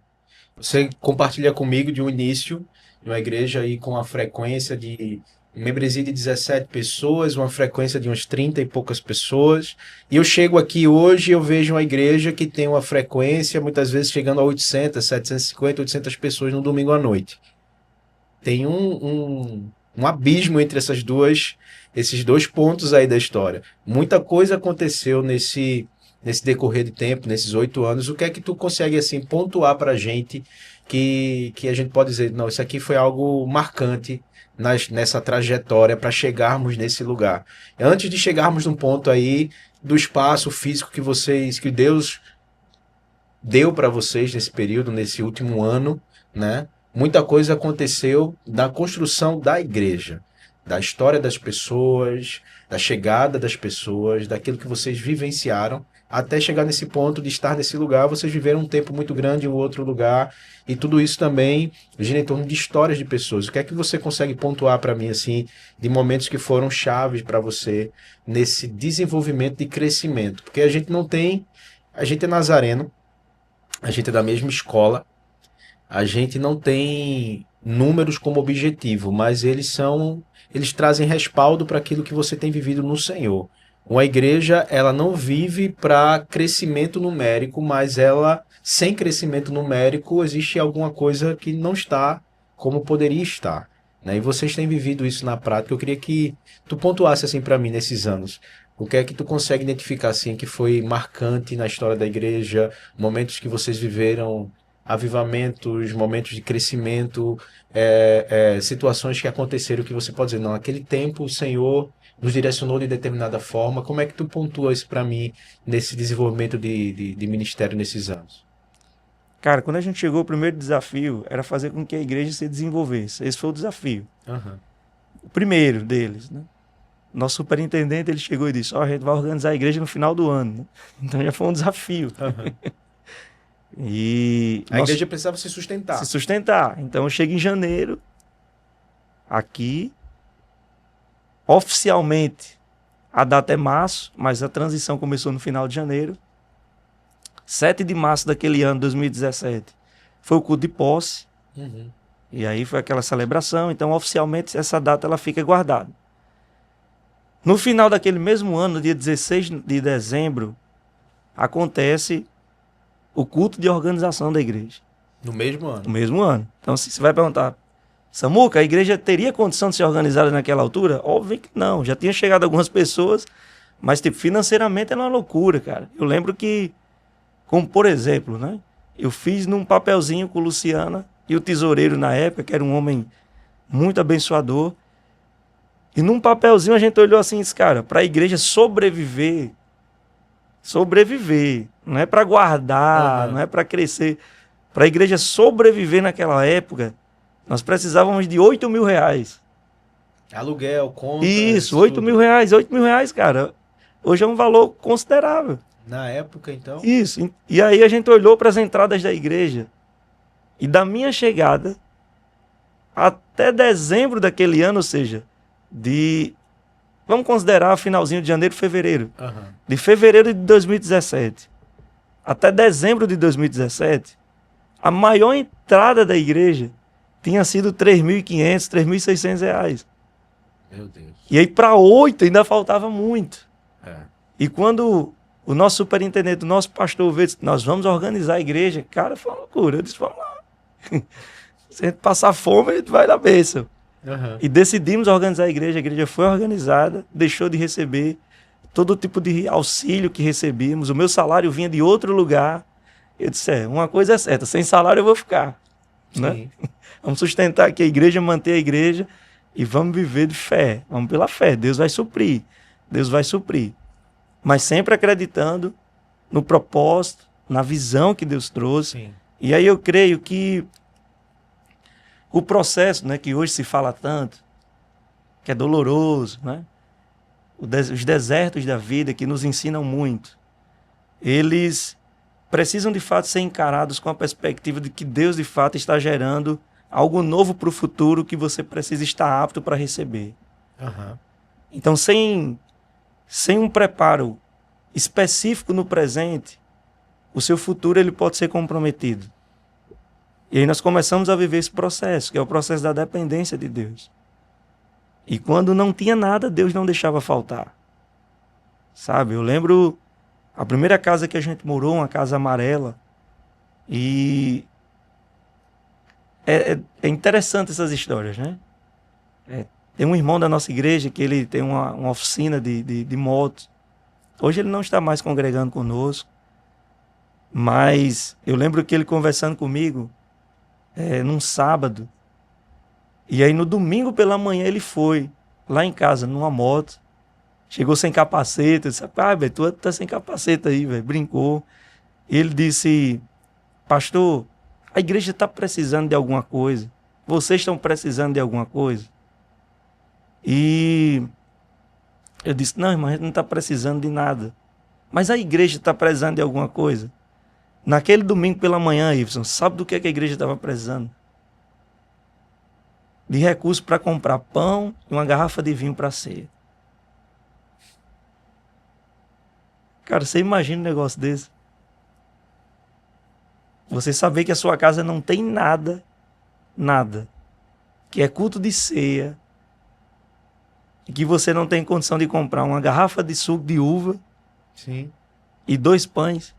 Você compartilha comigo de um início de uma igreja aí com a frequência de membresia de 17 pessoas, uma frequência de uns 30 e poucas pessoas. E eu chego aqui hoje e eu vejo uma igreja que tem uma frequência, muitas vezes chegando a 800, 750, 800 pessoas no domingo à noite. Tem um abismo entre esses dois pontos aí da história. Muita coisa aconteceu nesse decorrer de tempo, nesses 8 anos. O que é que tu consegue assim pontuar para a gente que a gente pode dizer, não, isso aqui foi algo marcante nessa trajetória para chegarmos nesse lugar? Antes de chegarmos num ponto aí do espaço físico que Deus deu para vocês nesse período, nesse último ano, né? Muita coisa aconteceu na construção da igreja, da história das pessoas, da chegada das pessoas, daquilo que vocês vivenciaram, até chegar nesse ponto de estar nesse lugar. Vocês viveram um tempo muito grande em um outro lugar, e tudo isso também gira em torno de histórias de pessoas. O que é que você consegue pontuar para mim, assim, de momentos que foram chaves para você nesse desenvolvimento de crescimento? Porque a gente é nazareno, a gente é da mesma escola, a gente não tem números como objetivo, mas eles trazem respaldo para aquilo que você tem vivido no Senhor. Uma igreja, ela não vive para crescimento numérico, mas ela, sem crescimento numérico, existe alguma coisa que não está como poderia estar, né? E vocês têm vivido isso na prática. Eu queria que tu pontuasse assim para mim nesses anos. O que é que tu consegue identificar assim que foi marcante na história da igreja, momentos que vocês viveram avivamentos, momentos de crescimento, situações que aconteceram que você pode dizer, não, naquele tempo o Senhor nos direcionou de determinada forma. Como é que tu pontua isso para mim nesse desenvolvimento de ministério nesses anos? Cara, quando a gente chegou, o primeiro desafio era fazer com que a igreja se desenvolvesse. Esse foi o desafio. Uhum. O primeiro deles, né? Nosso superintendente, ele chegou e disse, a gente vai organizar a igreja no final do ano, né? Então já foi um desafio. Uhum. E A igreja precisava se sustentar. se sustentar. Então eu chego em janeiro, aqui, oficialmente, a data é março, mas a transição começou no final de janeiro. 7 de março daquele ano, 2017, foi o culto de posse. Uhum. E aí foi aquela celebração. Então, oficialmente, essa data ela fica guardada. No final daquele mesmo ano, no dia 16 de dezembro, acontece o culto de organização da igreja. No mesmo ano. No mesmo ano. Então, se você vai perguntar, Samuca, a igreja teria condição de ser organizada naquela altura? Óbvio que não. Já tinha chegado algumas pessoas, mas tipo, financeiramente era uma loucura, cara. Eu lembro que, como por exemplo, né? Eu fiz num papelzinho com Luciana e o tesoureiro na época, que era um homem muito abençoador. E num papelzinho a gente olhou assim, cara, para a igreja sobreviver, não é para guardar, não é para crescer. Para a igreja sobreviver naquela época, nós precisávamos de R$8.000. Aluguel, contas. Isso, R$8.000. R$8.000, cara, hoje é um valor considerável. Na época, então. Isso. E aí a gente olhou para as entradas da igreja. E da minha chegada até dezembro daquele ano, ou seja, vamos considerar finalzinho de janeiro, fevereiro. Uhum. De fevereiro de 2017 até dezembro de 2017, a maior entrada da igreja tinha sido R$3.500, R$3.600. Meu Deus. E aí para 8 ainda faltava muito. É. E quando o nosso superintendente, o nosso pastor veio, disse, nós vamos organizar a igreja, cara, foi uma loucura. Eu disse, vamos lá. Se a gente passar fome, a gente vai na bênção. Uhum. E decidimos organizar a igreja foi organizada, deixou de receber todo tipo de auxílio que recebíamos. O meu salário vinha de outro lugar. Eu disse, uma coisa é certa, sem salário eu vou ficar. Né? Vamos sustentar aqui a igreja, manter a igreja e vamos viver de fé. Vamos pela fé, Deus vai suprir. Deus vai suprir. Mas sempre acreditando no propósito, na visão que Deus trouxe. Sim. E aí eu creio que o processo, né, que hoje se fala tanto, que é doloroso, né? Os desertos da vida que nos ensinam muito, eles precisam de fato ser encarados com a perspectiva de que Deus de fato está gerando algo novo para o futuro que você precisa estar apto para receber. Uhum. Então, sem um preparo específico no presente, o seu futuro ele pode ser comprometido. E aí nós começamos a viver esse processo, que é o processo da dependência de Deus. E quando não tinha nada, Deus não deixava faltar. Sabe, eu lembro a primeira casa que a gente morou, uma casa amarela, e é interessante essas histórias, né? Tem um irmão da nossa igreja que ele tem uma oficina de motos. Hoje ele não está mais congregando conosco, mas eu lembro que ele conversando comigo, num sábado, e aí no domingo pela manhã ele foi lá em casa, numa moto, chegou sem capacete, eu disse, velho, tu tá sem capacete aí, velho, brincou. Ele disse, pastor, a igreja está precisando de alguma coisa, vocês estão precisando de alguma coisa? E eu disse, não, irmão, a gente não está precisando de nada, mas a igreja está precisando de alguma coisa. Naquele domingo pela manhã, Iveson, sabe do que a igreja estava precisando? De recursos para comprar pão e uma garrafa de vinho para ceia. Cara, você imagina um negócio desse? Você saber que a sua casa não tem nada, que é culto de ceia, e que você não tem condição de comprar uma garrafa de suco de uva. Sim. E 2 pães.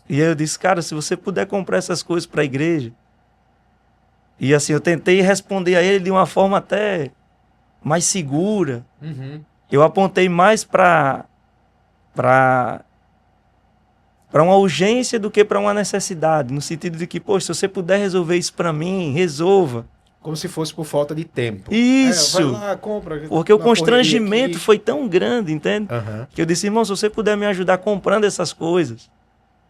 E aí eu disse, cara, se você puder comprar essas coisas para a igreja. E assim, eu tentei responder a ele de uma forma até mais segura. Uhum. Eu apontei mais para para uma urgência do que para uma necessidade, no sentido de que, poxa, se você puder resolver isso para mim, resolva. Como se fosse por falta de tempo. Isso! Vai lá, compra. Porque o constrangimento foi tão grande, entende? Uhum. Que eu disse, irmão, se você puder me ajudar comprando essas coisas,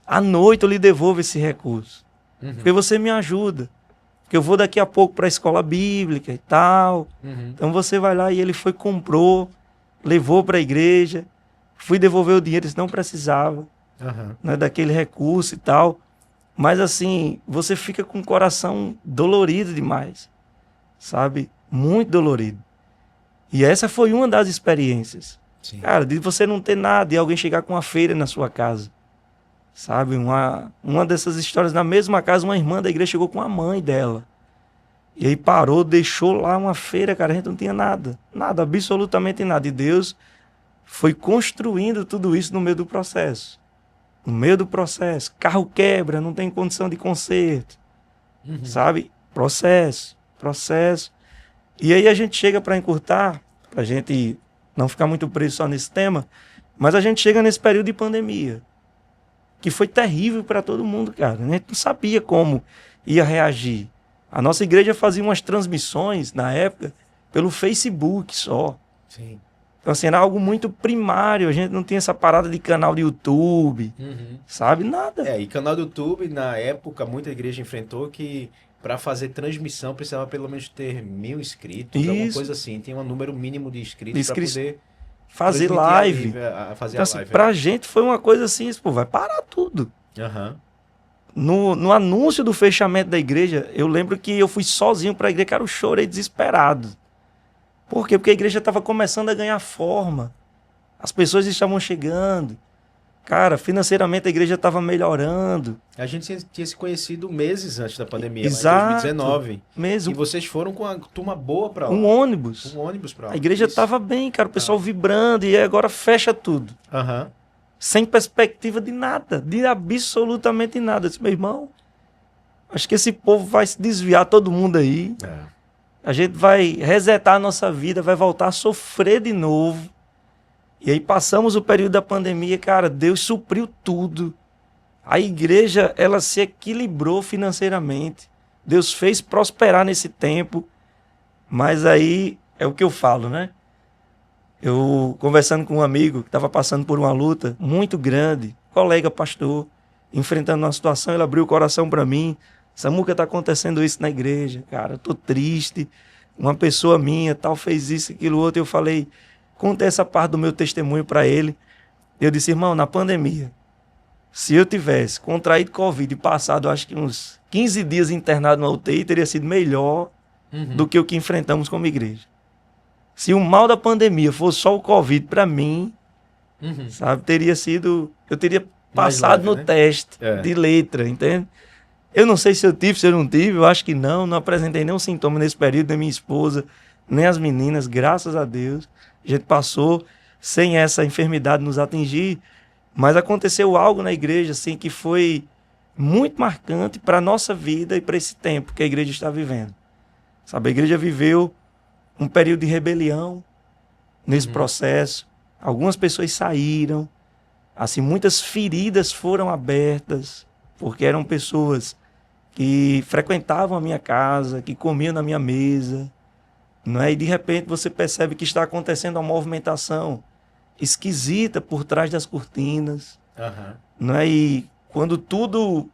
à noite eu lhe devolvo esse recurso. Uhum. Porque você me ajuda. Porque eu vou daqui a pouco para a escola bíblica e tal. Uhum. Então você vai lá e ele foi, comprou, levou para a igreja, fui devolver o dinheiro, eles não precisava, né, daquele recurso e tal. Mas assim, você fica com o coração dolorido demais, sabe? Muito dolorido. E essa foi uma das experiências. Sim. Cara, de você não ter nada e alguém chegar com uma feira na sua casa. Sabe? Uma dessas histórias, na mesma casa, uma irmã da igreja chegou com a mãe dela. E aí parou, deixou lá uma feira, cara, a gente não tinha nada. Nada, absolutamente nada. E Deus foi construindo tudo isso no meio do processo. No meio do processo. Carro quebra, não tem condição de conserto. Uhum. Sabe? Processo. E aí a gente chega para encurtar, pra gente não ficar muito preso só nesse tema, mas a gente chega nesse período de pandemia, que foi terrível para todo mundo, cara. A gente não sabia como ia reagir. A nossa igreja fazia umas transmissões, na época, pelo Facebook só. Sim. Então, assim, era algo muito primário. A gente não tinha essa parada de canal de YouTube, sabe? Nada. E canal do YouTube, na época, muita igreja enfrentou que para fazer transmissão precisava pelo menos ter 1.000 inscritos, alguma coisa assim. Tinha um número mínimo de inscritos para poder fazer live. Fazer então, a assim, live. Pra gente foi uma coisa assim, pô, vai parar tudo. No anúncio do fechamento da igreja, eu lembro que eu fui sozinho para a igreja, cara, eu chorei desesperado. Por quê? Porque a igreja estava começando a ganhar forma. As pessoas estavam chegando. Cara, financeiramente a igreja estava melhorando. A gente tinha se conhecido meses antes da pandemia, Exato, lá em 2019. Mesmo. E vocês foram com uma turma boa para lá. Um ônibus. Para lá. A igreja estava bem, cara, o pessoal vibrando, e agora fecha tudo. Sem perspectiva de nada, de absolutamente nada. Eu disse, meu irmão, acho que esse povo vai se desviar, todo mundo aí. A gente vai resetar a nossa vida, vai voltar a sofrer de novo. E aí passamos o período da pandemia, cara, Deus supriu tudo. A igreja, ela se equilibrou financeiramente. Deus fez prosperar nesse tempo. Mas aí é o que eu falo, né? Eu conversando com um amigo que estava passando por uma luta muito grande, colega pastor, enfrentando uma situação, ele abriu o coração para mim. Samuca, está acontecendo isso na igreja, cara, eu tô triste. Uma pessoa minha, tal, fez isso, aquilo, outro. Eu falei, contei essa parte do meu testemunho para ele. Eu disse, irmão, na pandemia, se eu tivesse contraído Covid e passado, acho que uns 15 dias internado na UTI, teria sido melhor do que o que enfrentamos como igreja. Se o mal da pandemia fosse só o Covid para mim, sabe, teria sido... Eu teria passado no teste de letra, entende? Eu não sei se eu tive, se eu não tive, eu acho que não apresentei nenhum sintoma nesse período, nem minha esposa, nem as meninas, graças a Deus. A gente passou sem essa enfermidade nos atingir, mas aconteceu algo na igreja, assim, que foi muito marcante para a nossa vida e para esse tempo que a igreja está vivendo. Sabe, a igreja viveu um período de rebelião nesse processo. Algumas pessoas saíram, assim, muitas feridas foram abertas, porque eram pessoas que frequentavam a minha casa, que comiam na minha mesa, não é? E de repente você percebe que está acontecendo uma movimentação esquisita por trás das cortinas, não é? E quando tudo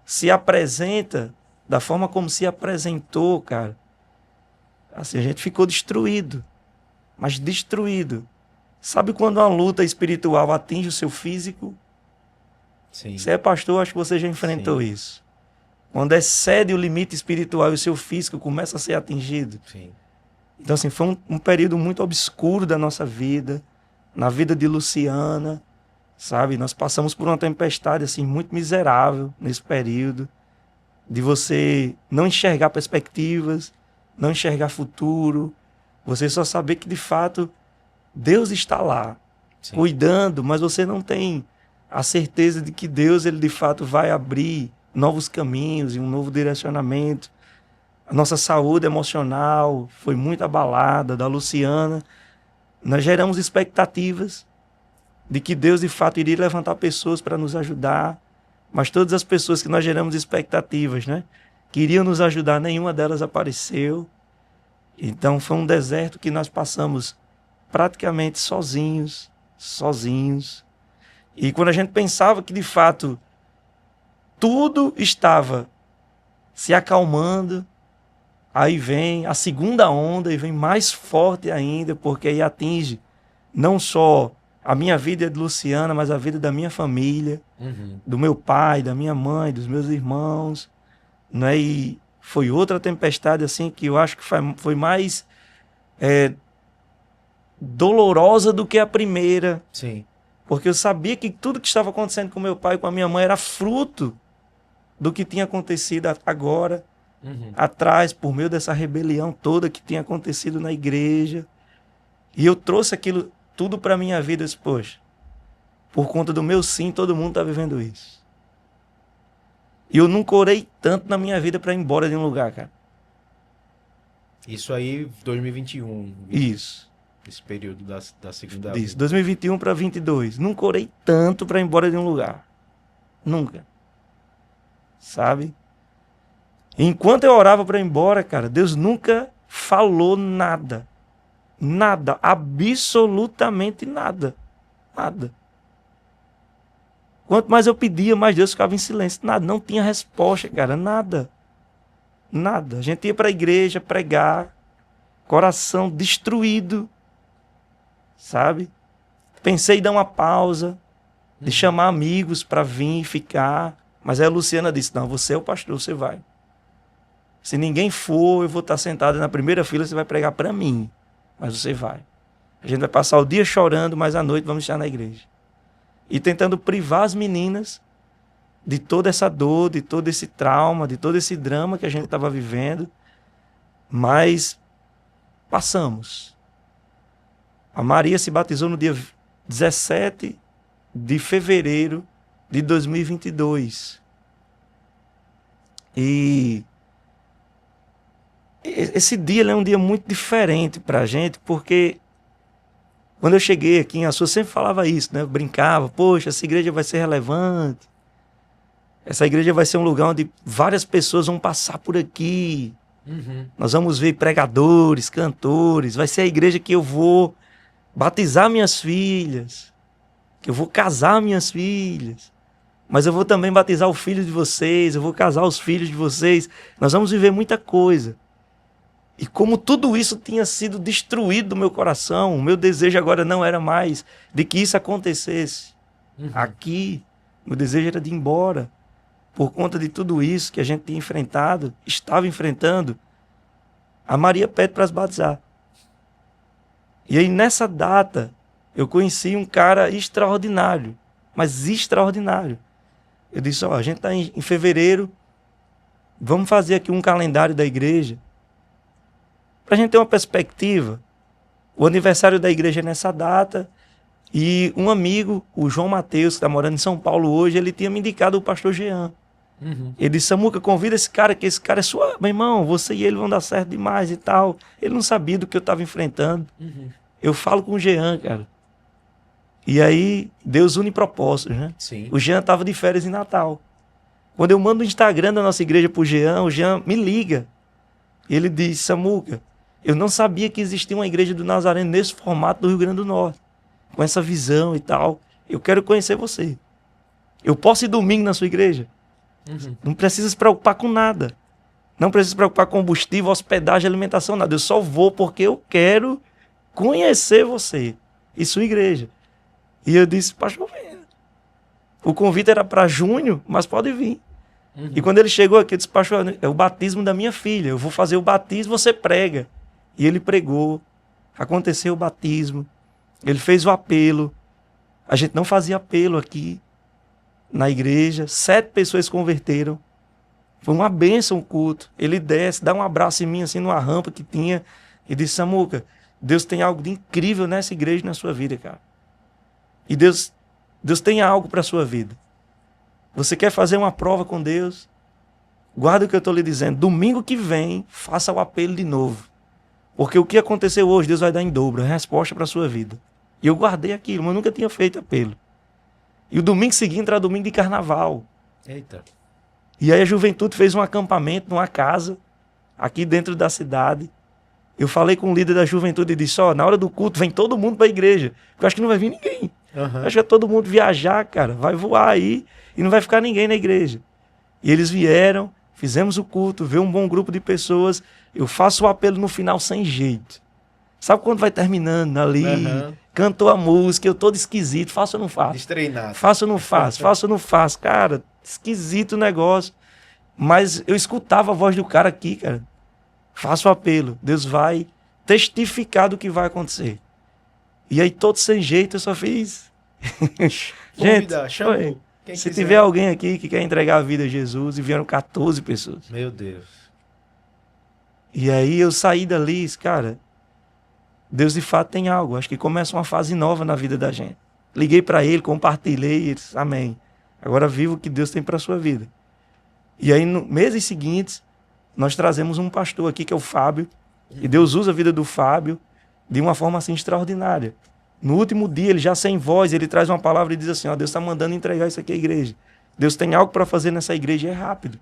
se apresenta da forma como se apresentou, cara, assim, a gente ficou destruído, mas destruído. Sabe quando uma luta espiritual atinge o seu físico? Sim. Você é pastor, acho que você já enfrentou isso. Quando excede o limite espiritual e o seu físico começa a ser atingido. Sim. Então, assim, foi um período muito obscuro da nossa vida, na vida de Luciana, sabe? Nós passamos por uma tempestade, assim, muito miserável nesse período, de você não enxergar perspectivas, não enxergar futuro, você só saber que, de fato, Deus está lá, cuidando, mas você não tem a certeza de que Deus, ele de fato vai abrir novos caminhos e um novo direcionamento. A nossa saúde emocional foi muito abalada, da Luciana. Nós geramos expectativas de que Deus de fato iria levantar pessoas para nos ajudar, mas todas as pessoas que nós geramos expectativas, né, que iriam nos ajudar, nenhuma delas apareceu. Então foi um deserto que nós passamos praticamente sozinhos. E quando a gente pensava que de fato tudo estava se acalmando, aí vem a segunda onda e vem mais forte ainda, porque aí atinge não só a minha vida de Luciana, mas a vida da minha família, do meu pai, da minha mãe, dos meus irmãos, né? E foi outra tempestade assim que eu acho que foi mais dolorosa do que a primeira. Sim. Porque eu sabia que tudo que estava acontecendo com meu pai e com a minha mãe era fruto do que tinha acontecido agora, atrás, por meio dessa rebelião toda que tinha acontecido na igreja. E eu trouxe aquilo tudo para a minha vida. Eu disse, poxa, por conta do meu sim, todo mundo está vivendo isso. E eu nunca orei tanto na minha vida para ir embora de um lugar, cara. Isso aí, 2021. Isso. Esse período da segunda... Isso, 2021 para 22. Nunca orei tanto para ir embora de um lugar. Nunca. Sabe? Enquanto eu orava para ir embora, cara, Deus nunca falou nada. Nada. Absolutamente nada. Nada. Quanto mais eu pedia, mais Deus ficava em silêncio. Nada. Não tinha resposta, cara. Nada. Nada. A gente ia para a igreja pregar. Coração destruído. Sabe? Pensei em dar uma pausa. De chamar amigos para vir e ficar. Mas aí a Luciana disse, não, você é o pastor, você vai. Se ninguém for, eu vou estar sentado na primeira fila, você vai pregar para mim. Mas você vai. A gente vai passar o dia chorando, mas à noite vamos estar na igreja. E tentando privar as meninas de toda essa dor, de todo esse trauma, de todo esse drama que a gente estava vivendo. Mas passamos. A Maria se batizou no dia 17 de fevereiro de 2022. E esse dia é um dia muito diferente para a gente, porque quando eu cheguei aqui em Açu, eu sempre falava isso, né? Eu brincava, poxa, essa igreja vai ser relevante, essa igreja vai ser um lugar onde várias pessoas vão passar por aqui, nós vamos ver pregadores, cantores, vai ser a igreja que eu vou batizar minhas filhas, que eu vou casar minhas filhas, mas eu vou também batizar o filho de vocês, eu vou casar os filhos de vocês, nós vamos viver muita coisa. E como tudo isso tinha sido destruído do meu coração, o meu desejo agora não era mais de que isso acontecesse. Aqui, meu desejo era de ir embora. Por conta de tudo isso que a gente tinha enfrentado, estava enfrentando, a Maria pede para as batizar. E aí nessa data, eu conheci um cara extraordinário, mas extraordinário. Eu disse, ó, a gente está em fevereiro, vamos fazer aqui um calendário da igreja, para a gente ter uma perspectiva. O aniversário da igreja é nessa data, e um amigo, o João Mateus, que está morando em São Paulo hoje, ele tinha me indicado o pastor Jean. Ele disse, Samuca, convida esse cara, que esse cara é sua... Meu irmão, você e ele vão dar certo demais e tal. Ele não sabia do que eu estava enfrentando. Eu falo com o Jean, cara. E aí, Deus une propósitos, né? Sim. O Jean estava de férias em Natal. Quando eu mando o Instagram da nossa igreja pro Jean, o Jean me liga. E ele diz, Samuca, eu não sabia que existia uma igreja do Nazareno nesse formato do Rio Grande do Norte. Com essa visão e tal. Eu quero conhecer você. Eu posso ir domingo na sua igreja? Não precisa se preocupar com nada. Não precisa se preocupar com combustível, hospedagem, alimentação, nada. Eu só vou porque eu quero conhecer você e sua igreja. E eu disse, pastor, o convite era para junho, mas pode vir. E quando ele chegou aqui, eu disse, pastor, é o batismo da minha filha. Eu vou fazer o batismo, você prega. E ele pregou. Aconteceu o batismo. Ele fez o apelo. A gente não fazia apelo aqui na igreja. 7 pessoas se converteram. Foi uma bênção o culto. Ele desce, dá um abraço em mim, assim, numa rampa que tinha. E disse, Samuca, Deus tem algo de incrível nessa igreja e na sua vida, cara. E Deus tem algo para a sua vida. Você quer fazer uma prova com Deus? Guarda o que eu estou lhe dizendo. Domingo que vem, faça o apelo de novo. Porque o que aconteceu hoje, Deus vai dar em dobro. A resposta para a sua vida. E eu guardei aquilo, mas eu nunca tinha feito apelo. E o domingo seguinte era domingo de carnaval. Eita. E aí a juventude fez um acampamento numa casa, aqui dentro da cidade. Eu falei com o líder da juventude e disse, na hora do culto vem todo mundo para a igreja. Porque eu acho que não vai vir ninguém. Uhum. Acho que é todo mundo viajar, cara. Vai voar aí e não vai ficar ninguém na igreja. E eles vieram, fizemos o culto, veio um bom grupo de pessoas. Eu faço o apelo no final sem jeito. Sabe quando vai terminando ali, cantou a música, eu todo esquisito, faço ou não faço? Destreinado. Faço ou não faço? Faço ou não faço? Cara, esquisito o negócio. Mas eu escutava a voz do cara aqui, cara. Faço o apelo. Deus vai testificar do que vai acontecer. E aí, todo sem jeito, eu só fiz. Gente, se tiver alguém aqui que quer entregar a vida a Jesus, e vieram 14 pessoas. Meu Deus. E aí eu saí dali, cara, Deus de fato tem algo. Acho que começa uma fase nova na vida da gente. Liguei para ele, compartilhei, ele disse, amém. Agora viva o que Deus tem para a sua vida. E aí, no meses seguintes, nós trazemos um pastor aqui, que é o Fábio, e Deus usa a vida do Fábio de uma forma assim extraordinária. No último dia, ele já sem voz, ele traz uma palavra e diz assim, Deus está mandando entregar isso aqui à igreja. Deus tem algo para fazer nessa igreja e é rápido.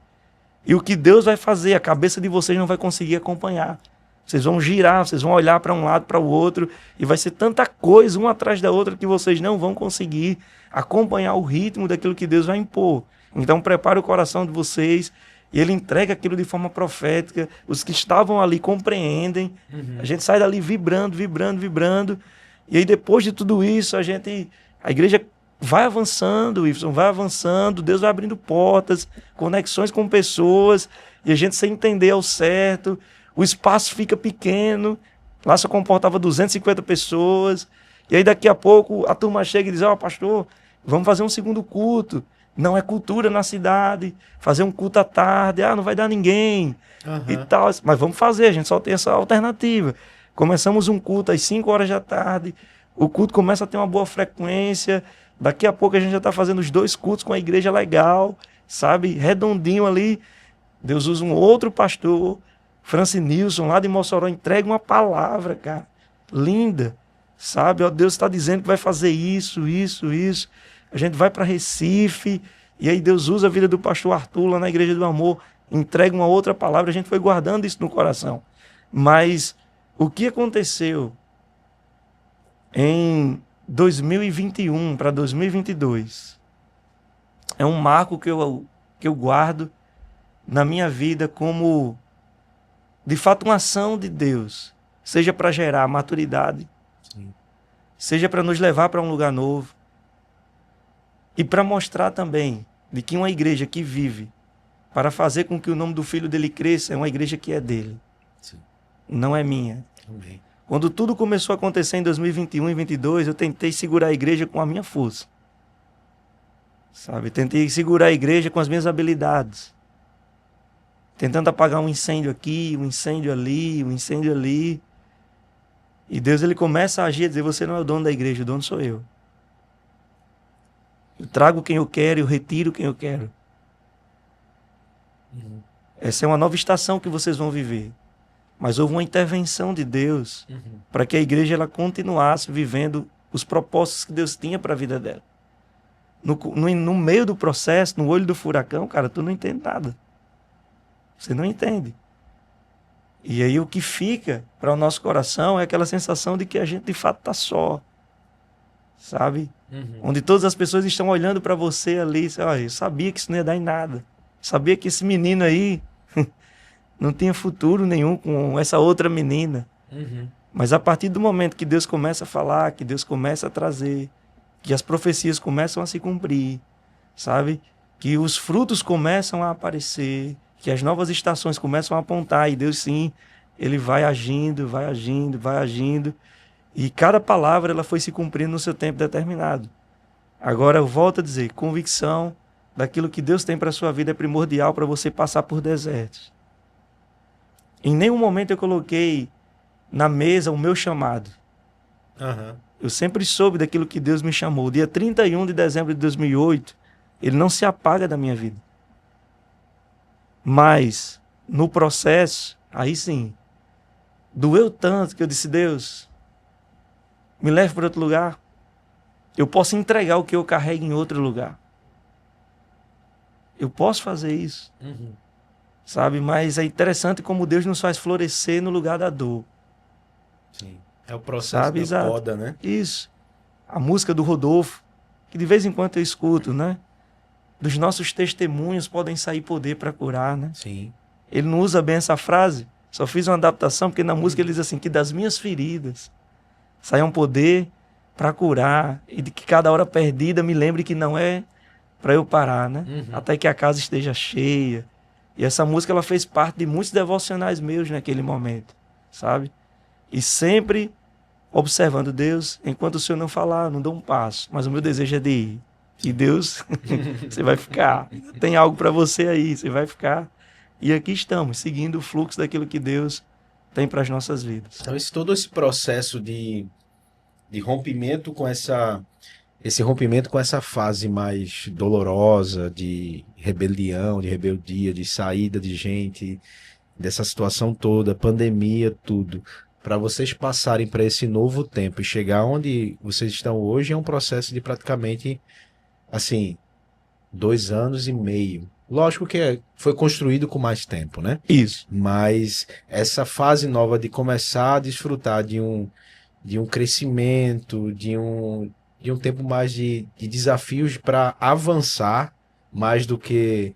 E o que Deus vai fazer, a cabeça de vocês não vai conseguir acompanhar. Vocês vão girar, vocês vão olhar para um lado, para o outro, e vai ser tanta coisa, uma atrás da outra, que vocês não vão conseguir acompanhar o ritmo daquilo que Deus vai impor. Então, prepare o coração de vocês, e ele entrega aquilo de forma profética. Os que estavam ali compreendem. A gente sai dali vibrando, vibrando, vibrando. E aí, depois de tudo isso, a igreja vai avançando, Wilson, vai avançando, Deus vai abrindo portas, conexões com pessoas, e a gente sem entender ao certo. O espaço fica pequeno, lá só comportava 250 pessoas, e aí daqui a pouco a turma chega e diz, pastor, vamos fazer um segundo culto, não é cultura na cidade, fazer um culto à tarde, não vai dar ninguém, e tal, mas vamos fazer, a gente só tem essa alternativa. Começamos um culto às 5 horas da tarde, o culto começa a ter uma boa frequência, daqui a pouco a gente já está fazendo os 2 cultos com a igreja legal, sabe, redondinho ali. Deus usa um outro pastor, Francis Nilson, lá de Mossoró, entrega uma palavra, cara, linda, sabe? Deus está dizendo que vai fazer isso, isso, isso. A gente vai para Recife, e aí Deus usa a vida do pastor Arthur lá na Igreja do Amor, entrega uma outra palavra, a gente foi guardando isso no coração. Mas o que aconteceu em 2021 para 2022 é um marco que eu guardo na minha vida como, de fato, uma ação de Deus, seja para gerar maturidade, seja para nos levar para um lugar novo, e para mostrar também de que uma igreja que vive para fazer com que o nome do filho dele cresça é uma igreja que é dele. Sim. Não é minha. Amém. Quando tudo começou a acontecer em 2021 e 2022, eu tentei segurar a igreja com a minha força. Sabe? Tentei segurar a igreja com as minhas habilidades. Tentando apagar um incêndio aqui, um incêndio ali, um incêndio ali. E Deus, ele começa a agir e dizer, você não é o dono da igreja, o dono sou eu. Eu trago quem eu quero, eu retiro quem eu quero. Essa é uma nova estação que vocês vão viver. Mas houve uma intervenção de Deus para que a igreja ela continuasse vivendo os propósitos que Deus tinha para a vida dela. No meio do processo, no olho do furacão, cara, tu não entende nada. Você não entende. E aí o que fica para o nosso coração é aquela sensação de que a gente de fato está só. Sabe? Onde todas as pessoas estão olhando para você ali. Eu sabia que isso não ia dar em nada. Sabia que esse menino aí não tinha futuro nenhum com essa outra menina. Mas a partir do momento que Deus começa a falar, que Deus começa a trazer, que as profecias começam a se cumprir, sabe? Que os frutos começam a aparecer, que as novas estações começam a apontar, e Deus sim, ele vai agindo, vai agindo, vai agindo, e cada palavra ela foi se cumprindo no seu tempo determinado. Agora eu volto a dizer, convicção daquilo que Deus tem para a sua vida é primordial para você passar por desertos. Em nenhum momento eu coloquei na mesa o meu chamado. Eu sempre soube daquilo que Deus me chamou. Dia 31 de dezembro de 2008, ele não se apaga da minha vida. Mas, no processo, aí sim, doeu tanto que eu disse, Deus, me leve para outro lugar. Eu posso entregar o que eu carrego em outro lugar. Eu posso fazer isso. Sabe? Mas é interessante como Deus nos faz florescer no lugar da dor. Sim. É o processo Sabe? da Exato. poda, né? Isso. A música do Rodolfo, que de vez em quando eu escuto, né? Dos nossos testemunhos podem sair poder para curar, né? Sim. Ele não usa bem essa frase, só fiz uma adaptação, porque na música ele diz assim, que das minhas feridas saia um poder para curar, e de que cada hora perdida me lembre que não é para eu parar, né? Até que a casa esteja cheia. E essa música ela fez parte de muitos devocionais meus naquele momento, sabe? E sempre observando Deus, enquanto o Senhor não falar, eu não dou um passo, mas o meu desejo é de ir. E Deus, você vai ficar. Tem algo para você aí, você vai ficar. E aqui estamos, seguindo o fluxo daquilo que Deus tem para as nossas vidas. Então, todo esse processo de rompimento com esse rompimento com essa fase mais dolorosa de rebelião, de rebeldia, de saída de gente, dessa situação toda, pandemia, tudo, para vocês passarem para esse novo tempo e chegar onde vocês estão hoje é um processo de praticamente, assim, 2 anos e meio. Lógico que foi construído com mais tempo, né? Isso. Mas essa fase nova de começar a desfrutar de um crescimento, de um tempo mais de desafios para avançar mais do que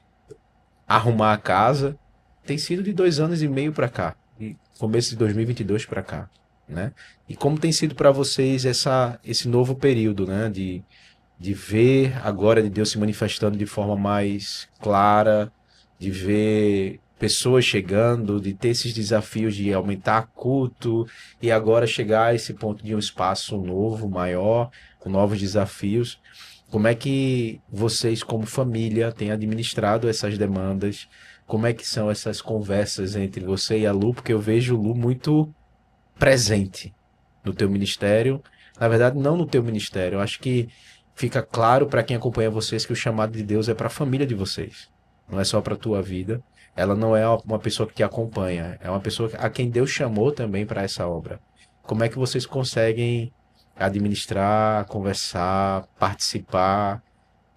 arrumar a casa, tem sido de 2 anos e meio para cá, e começo de 2022 para cá, né? E como tem sido para vocês esse novo período, né? De ver a glória de Deus se manifestando de forma mais clara, de ver pessoas chegando, de ter esses desafios de aumentar culto e agora chegar a esse ponto de um espaço novo, maior, com novos desafios. Como é que vocês, como família, têm administrado essas demandas? Como é que são essas conversas entre você e a Lu? Porque eu vejo o Lu muito presente no teu ministério. Na verdade, não no teu ministério. Eu acho que fica claro para quem acompanha vocês que o chamado de Deus é para a família de vocês. Não é só para a tua vida. Ela não é uma pessoa que te acompanha. É uma pessoa a quem Deus chamou também para essa obra. Como é que vocês conseguem administrar, conversar, participar,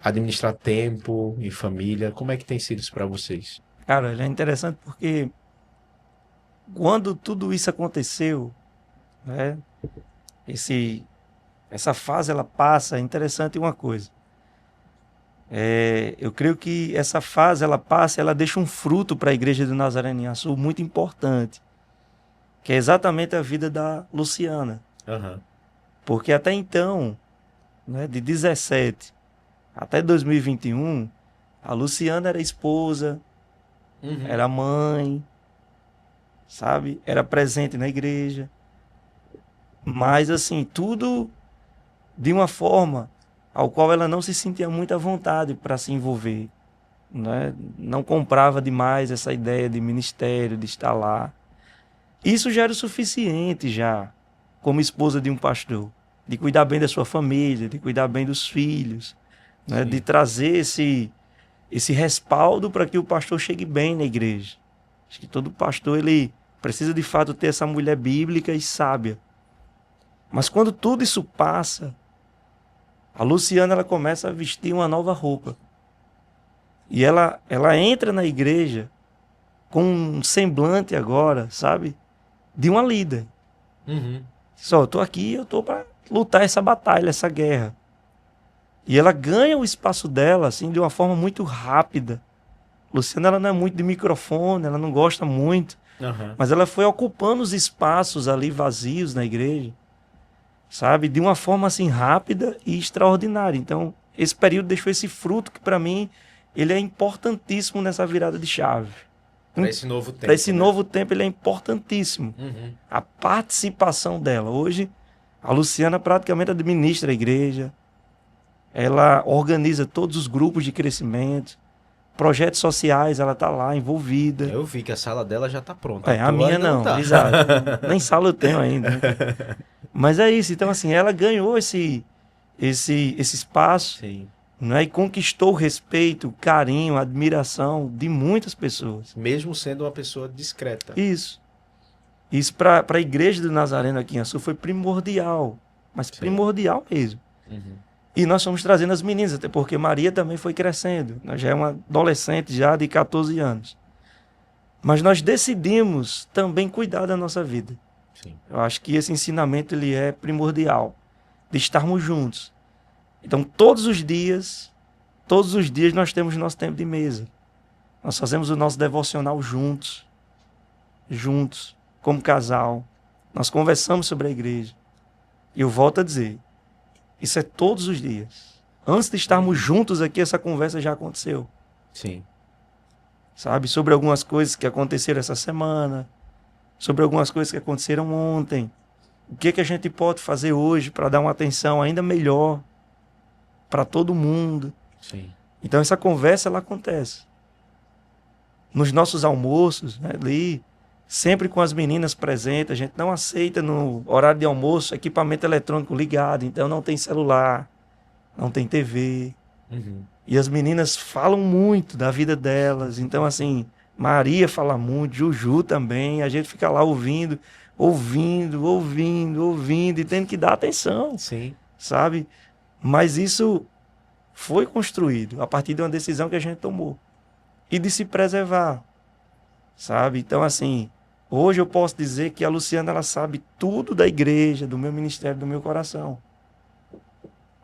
administrar tempo em família? Como é que tem sido isso para vocês? Cara, é interessante porque quando tudo isso aconteceu, né? Essa fase ela passa, é interessante uma coisa. Eu creio que essa fase ela passa, ela deixa um fruto para a Igreja do Nazareno em Açu muito importante, que é exatamente a vida da Luciana. Porque até então, né, de 17 até 2021, a Luciana era esposa, era mãe, sabe? Era presente na igreja. Mas assim, tudo de uma forma ao qual ela não se sentia muito à vontade para se envolver, né? Não comprava demais essa ideia de ministério, de estar lá. Isso já era o suficiente já, como esposa de um pastor, de cuidar bem da sua família, de cuidar bem dos filhos, né? De trazer esse respaldo para que o pastor chegue bem na igreja. Acho que todo pastor ele precisa de fato ter essa mulher bíblica e sábia. Mas quando tudo isso passa, a Luciana ela começa a vestir uma nova roupa. E ela entra na igreja com um semblante agora, sabe? De uma líder. Só, eu tô aqui, eu tô para lutar essa batalha, essa guerra. E ela ganha o espaço dela, assim, de uma forma muito rápida. Luciana, ela não é muito de microfone, ela não gosta muito. Mas ela foi ocupando os espaços ali vazios na igreja, sabe? De uma forma, assim, rápida e extraordinária. Então, esse período deixou esse fruto que, para mim, ele é importantíssimo nessa virada de chave. Para esse novo tempo. Para esse novo tempo, ele é importantíssimo. A participação dela. Hoje, a Luciana praticamente administra a igreja. Ela organiza todos os grupos de crescimento. Projetos sociais, ela está lá envolvida. Eu vi que a sala dela já está pronta. A minha não, tá. Exato. Nem sala eu tenho ainda. Né? Mas é isso. Então, assim, ela ganhou esse espaço. Sim. Né? E conquistou o respeito, o carinho, a admiração de muitas pessoas. Mesmo sendo uma pessoa discreta. Isso para a igreja do Nazareno aqui em Açu foi primordial. mas Sim. primordial mesmo. Uhum. E nós fomos trazendo as meninas, até porque Maria também foi crescendo. Nós já é uma adolescente já de 14 anos. Mas nós decidimos também cuidar da nossa vida. Sim. Eu acho que esse ensinamento ele é primordial, de estarmos juntos. Então, todos os dias nós temos nosso tempo de mesa. Nós fazemos o nosso devocional juntos, como casal. Nós conversamos sobre a igreja. E eu volto a dizer, isso é todos os dias. Antes de estarmos juntos aqui, essa conversa já aconteceu. Sim. Sabe? Sobre algumas coisas que aconteceram essa semana, sobre algumas coisas que aconteceram ontem. O que a gente pode fazer hoje para dar uma atenção ainda melhor para todo mundo. Sim. Então essa conversa ela acontece. Nos nossos almoços, né, ali, sempre com as meninas presentes, a gente não aceita no horário de almoço equipamento eletrônico ligado, então não tem celular, não tem TV. Uhum. E as meninas falam muito da vida delas, então assim, Maria fala muito, Juju também, a gente fica lá ouvindo, e tendo que dar atenção, Sim. sabe? Mas isso foi construído a partir de uma decisão que a gente tomou. E de se preservar, sabe? Então, assim, hoje eu posso dizer que a Luciana, ela sabe tudo da igreja, do meu ministério, do meu coração.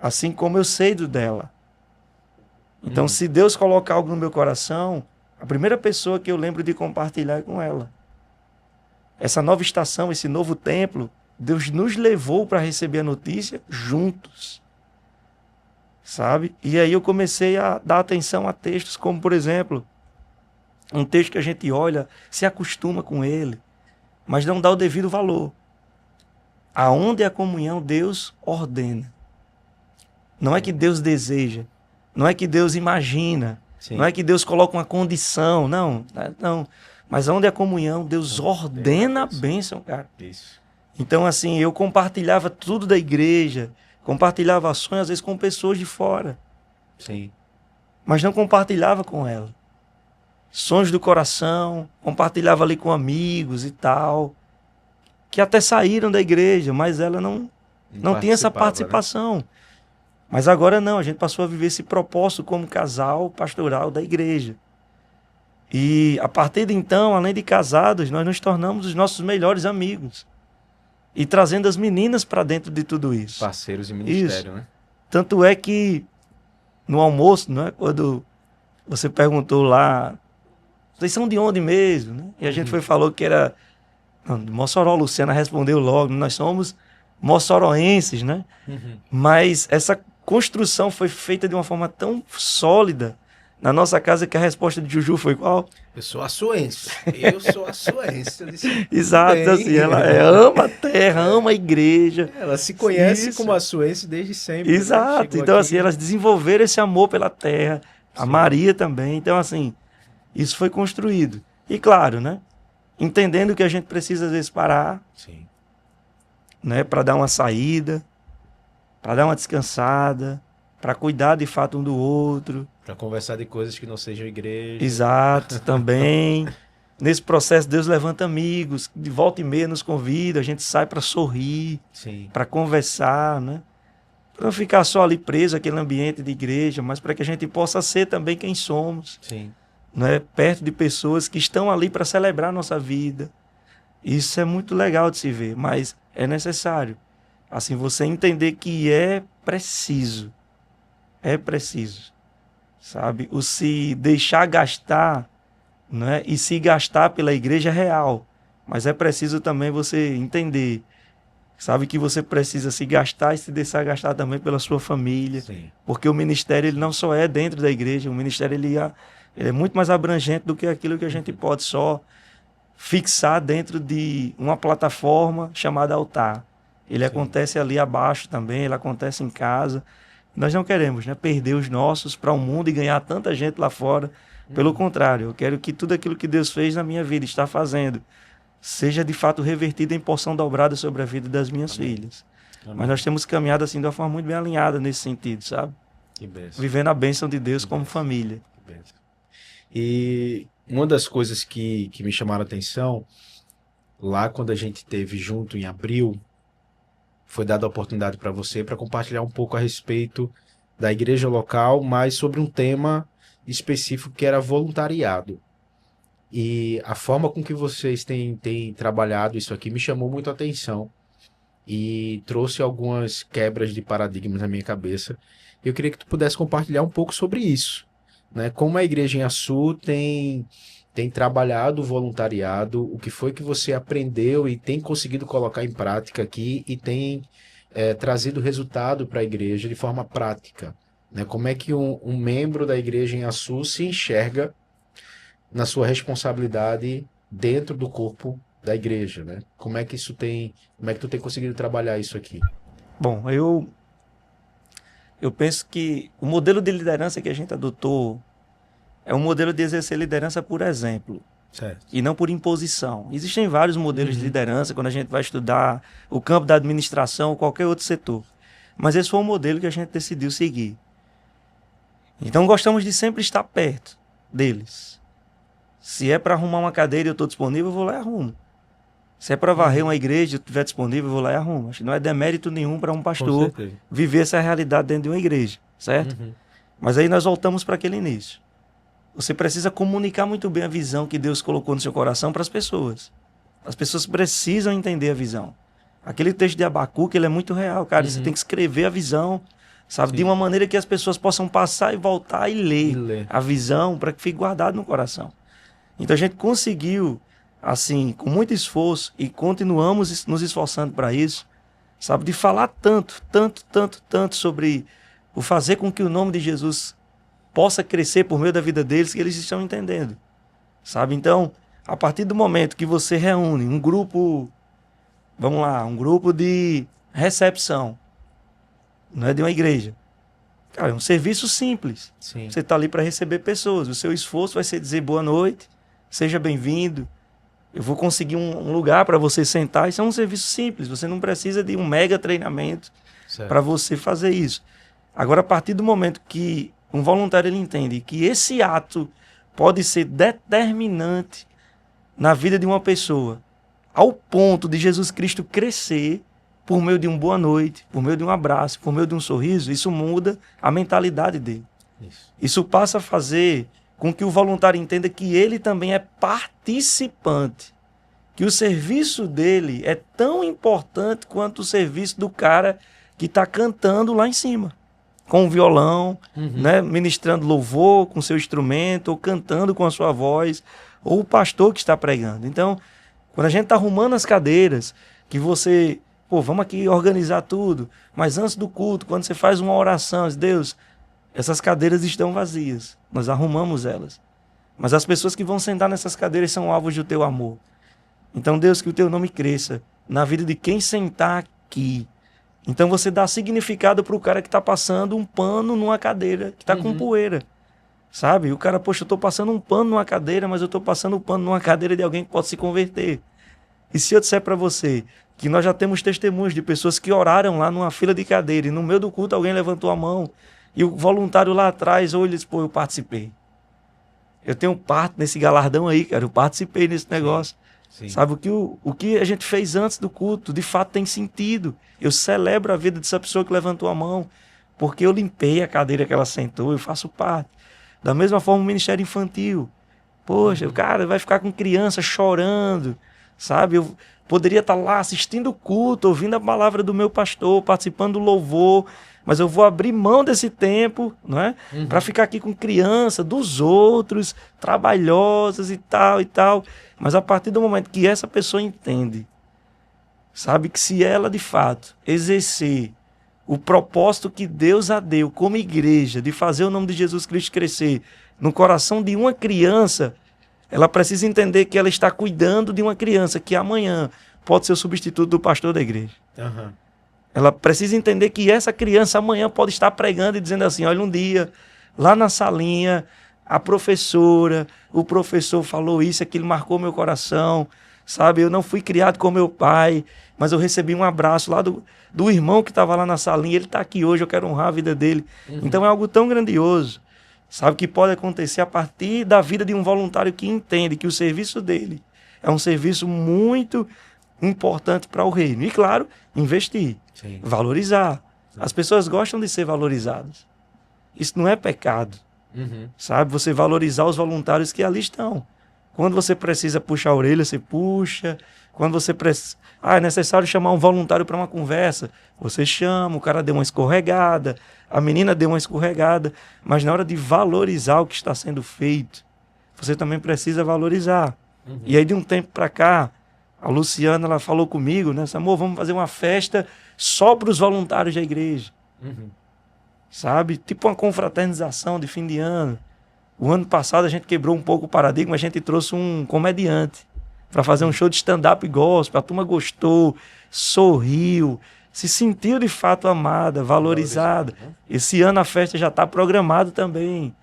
Assim como eu sei do dela. Então, se Deus colocar algo no meu coração, a primeira pessoa que eu lembro de compartilhar é com ela. Essa nova estação, esse novo templo, Deus nos levou para receber a notícia juntos. Sabe? E aí eu comecei a dar atenção a textos como, por exemplo, um texto que a gente olha, se acostuma com ele, mas não dá o devido valor. Aonde é a comunhão, Deus ordena. Não é que Deus deseja, não é que Deus imagina, Sim. não é que Deus coloca uma condição, não. Mas onde é a comunhão, Deus ordena a bênção, cara. Isso. Então, assim, eu compartilhava tudo da igreja, compartilhava ações, às vezes, com pessoas de fora. Sim. Mas não compartilhava com ela. Sonhos do coração, compartilhava ali com amigos e tal, que até saíram da igreja, mas ela não tinha essa participação. Né? Mas agora não, a gente passou a viver esse propósito como casal pastoral da igreja. E a partir de então, além de casados, nós nos tornamos os nossos melhores amigos. E trazendo as meninas para dentro de tudo isso. Parceiros em ministério, isso. Né? Tanto é que no almoço, né, quando você perguntou lá, vocês são de onde mesmo? Né? E a gente falou que era de Mossoró. Luciana respondeu logo, nós somos mossoroenses, né? Mas essa construção foi feita de uma forma tão sólida na nossa casa que a resposta de Juju foi qual? Eu sou açuense. Exato, bem. assim, ela ama a terra, ama a igreja. Ela se conhece como açuense desde sempre. Exato, né? então assim, elas desenvolveram esse amor pela terra, a Maria também, então assim, isso foi construído. E claro, né, entendendo que a gente precisa às vezes parar, Sim. Né, para dar uma saída, para dar uma descansada, para cuidar de fato um do outro. Para conversar de coisas que não sejam igreja. Exato, também. Nesse processo, Deus levanta amigos, de volta e meia nos convida, a gente sai para sorrir, para conversar, né? Para não ficar só ali preso àquele ambiente de igreja, mas para que a gente possa ser também quem somos. Sim. Né? Perto de pessoas que estão ali para celebrar a nossa vida. Isso é muito legal de se ver, mas é necessário. Assim, você entender que é preciso, sabe? O se deixar gastar, né? E se gastar pela igreja é real, mas é preciso também você entender, sabe, que você precisa se gastar e se deixar gastar também pela sua família. Sim. Porque o ministério ele não só é dentro da igreja, o ministério ele é muito mais abrangente do que aquilo que a gente pode só fixar dentro de uma plataforma chamada altar. Ele acontece ali abaixo também, ele acontece em casa. Nós não queremos, né, perder os nossos para o mundo e ganhar tanta gente lá fora. Pelo contrário, eu quero que tudo aquilo que Deus fez na minha vida, está fazendo, seja de fato revertido em porção dobrada sobre a vida das minhas filhas. Amém. Mas nós temos caminhado assim de uma forma muito bem alinhada nesse sentido, sabe? Que bênção. Vivendo a bênção de Deus como família. Que bênção. E uma das coisas que me chamaram a atenção, lá quando a gente teve junto em abril, foi dada a oportunidade para você para compartilhar um pouco a respeito da igreja local, mas sobre um tema específico que era voluntariado. E a forma com que vocês têm trabalhado isso aqui me chamou muito a atenção e trouxe algumas quebras de paradigmas na minha cabeça. Eu queria que tu pudesse compartilhar um pouco sobre isso, né? Como a igreja em Açu tem trabalhado o voluntariado, o que foi que você aprendeu e tem conseguido colocar em prática aqui e tem trazido resultado para a igreja de forma prática, né? Como é que um membro da igreja em Açu se enxerga na sua responsabilidade dentro do corpo da igreja, né? Como é que tu tem conseguido trabalhar isso aqui? Bom, eu penso que o modelo de liderança que a gente adotou é um modelo de exercer liderança por exemplo. Certo. E não por imposição. Existem vários modelos de liderança quando a gente vai estudar o campo da administração ou qualquer outro setor. Mas esse foi um modelo que a gente decidiu seguir. Então gostamos de sempre estar perto deles. Se é para arrumar uma cadeira e eu estou disponível, eu vou lá e arrumo. Se é para varrer uma igreja e eu estiver disponível, eu vou lá e arrumo. Acho que não é demérito nenhum para um pastor viver essa realidade dentro de uma igreja, certo? Mas aí nós voltamos para aquele início. Você precisa comunicar muito bem a visão que Deus colocou no seu coração para as pessoas. As pessoas precisam entender a visão. Aquele texto de Abacuque, ele é muito real, cara. Você tem que escrever a visão, sabe? Sim. De uma maneira que as pessoas possam passar e voltar e ler a visão para que fique guardado no coração. Então a gente conseguiu, assim, com muito esforço e continuamos nos esforçando para isso, sabe? De falar tanto sobre o fazer com que o nome de Jesus possa crescer por meio da vida deles, que eles estão entendendo, sabe? Então, a partir do momento que você reúne um grupo, vamos lá, um grupo de recepção, não é de uma igreja, cara, é um serviço simples. Sim. Você está ali para receber pessoas, o seu esforço vai ser dizer boa noite, seja bem-vindo, eu vou conseguir um lugar para você sentar. Isso é um serviço simples, você não precisa de um mega treinamento para você fazer isso. Agora, a partir do momento que um voluntário ele entende que esse ato pode ser determinante na vida de uma pessoa, ao ponto de Jesus Cristo crescer por meio de um boa noite, por meio de um abraço, por meio de um sorriso, isso muda a mentalidade dele. Isso passa a fazer com que o voluntário entenda que ele também é participante, que o serviço dele é tão importante quanto o serviço do cara que está cantando lá em cima, com o violão, né, ministrando louvor com seu instrumento, ou cantando com a sua voz, ou o pastor que está pregando. Então, quando a gente está arrumando as cadeiras, que você, vamos aqui organizar tudo, mas antes do culto, quando você faz uma oração, diz, Deus, essas cadeiras estão vazias, nós arrumamos elas. Mas as pessoas que vão sentar nessas cadeiras são alvos do teu amor. Então, Deus, que o teu nome cresça na vida de quem sentar aqui. Então você dá significado para o cara que está passando um pano numa cadeira, que está com poeira, sabe? O cara, poxa, eu estou passando um pano numa cadeira, mas eu estou passando um pano numa cadeira de alguém que pode se converter. E se eu disser para você que nós já temos testemunhos de pessoas que oraram lá numa fila de cadeira e no meio do culto alguém levantou a mão e o voluntário lá atrás olha e diz, eu participei. Eu tenho parte nesse galardão aí, cara, eu participei nesse negócio. Sim. Sabe, o que a gente fez antes do culto, de fato tem sentido. Eu celebro a vida dessa pessoa que levantou a mão, porque eu limpei a cadeira que ela sentou, eu faço parte. Da mesma forma o ministério infantil. Poxa, o cara vai ficar com criança chorando, sabe? Eu poderia estar lá assistindo o culto, ouvindo a palavra do meu pastor, participando do louvor, mas eu vou abrir mão desse tempo, não é? Para ficar aqui com criança, dos outros, trabalhosas e tal. Mas a partir do momento que essa pessoa entende, sabe, que se ela de fato exercer o propósito que Deus a deu como igreja, de fazer o nome de Jesus Cristo crescer no coração de uma criança, ela precisa entender que ela está cuidando de uma criança que amanhã pode ser o substituto do pastor da igreja. Ela precisa entender que essa criança amanhã pode estar pregando e dizendo assim, olha, um dia, lá na salinha, a professora, o professor falou isso, aquilo marcou meu coração, sabe? Eu não fui criado com meu pai, mas eu recebi um abraço lá do irmão que estava lá na salinha, ele está aqui hoje, eu quero honrar a vida dele. Então é algo tão grandioso, sabe, que pode acontecer a partir da vida de um voluntário que entende que o serviço dele é um serviço muito importante para o reino. E, claro, investir, Sim. valorizar. As pessoas gostam de ser valorizadas. Isso não é pecado, sabe? Você valorizar os voluntários que ali estão. Quando você precisa puxar a orelha, você puxa. Quando você precisa... é necessário chamar um voluntário para uma conversa. Você chama, o cara deu uma escorregada, a menina deu uma escorregada. Mas na hora de valorizar o que está sendo feito, você também precisa valorizar. E aí, de um tempo para cá, a Luciana, ela falou comigo, né? Amor, vamos fazer uma festa só para os voluntários da igreja. Sabe? Tipo uma confraternização de fim de ano. O ano passado a gente quebrou um pouco o paradigma, a gente trouxe um comediante para fazer um show de stand-up gospel. A turma gostou, sorriu, se sentiu de fato amada, valorizada. Esse ano a festa já está programada também.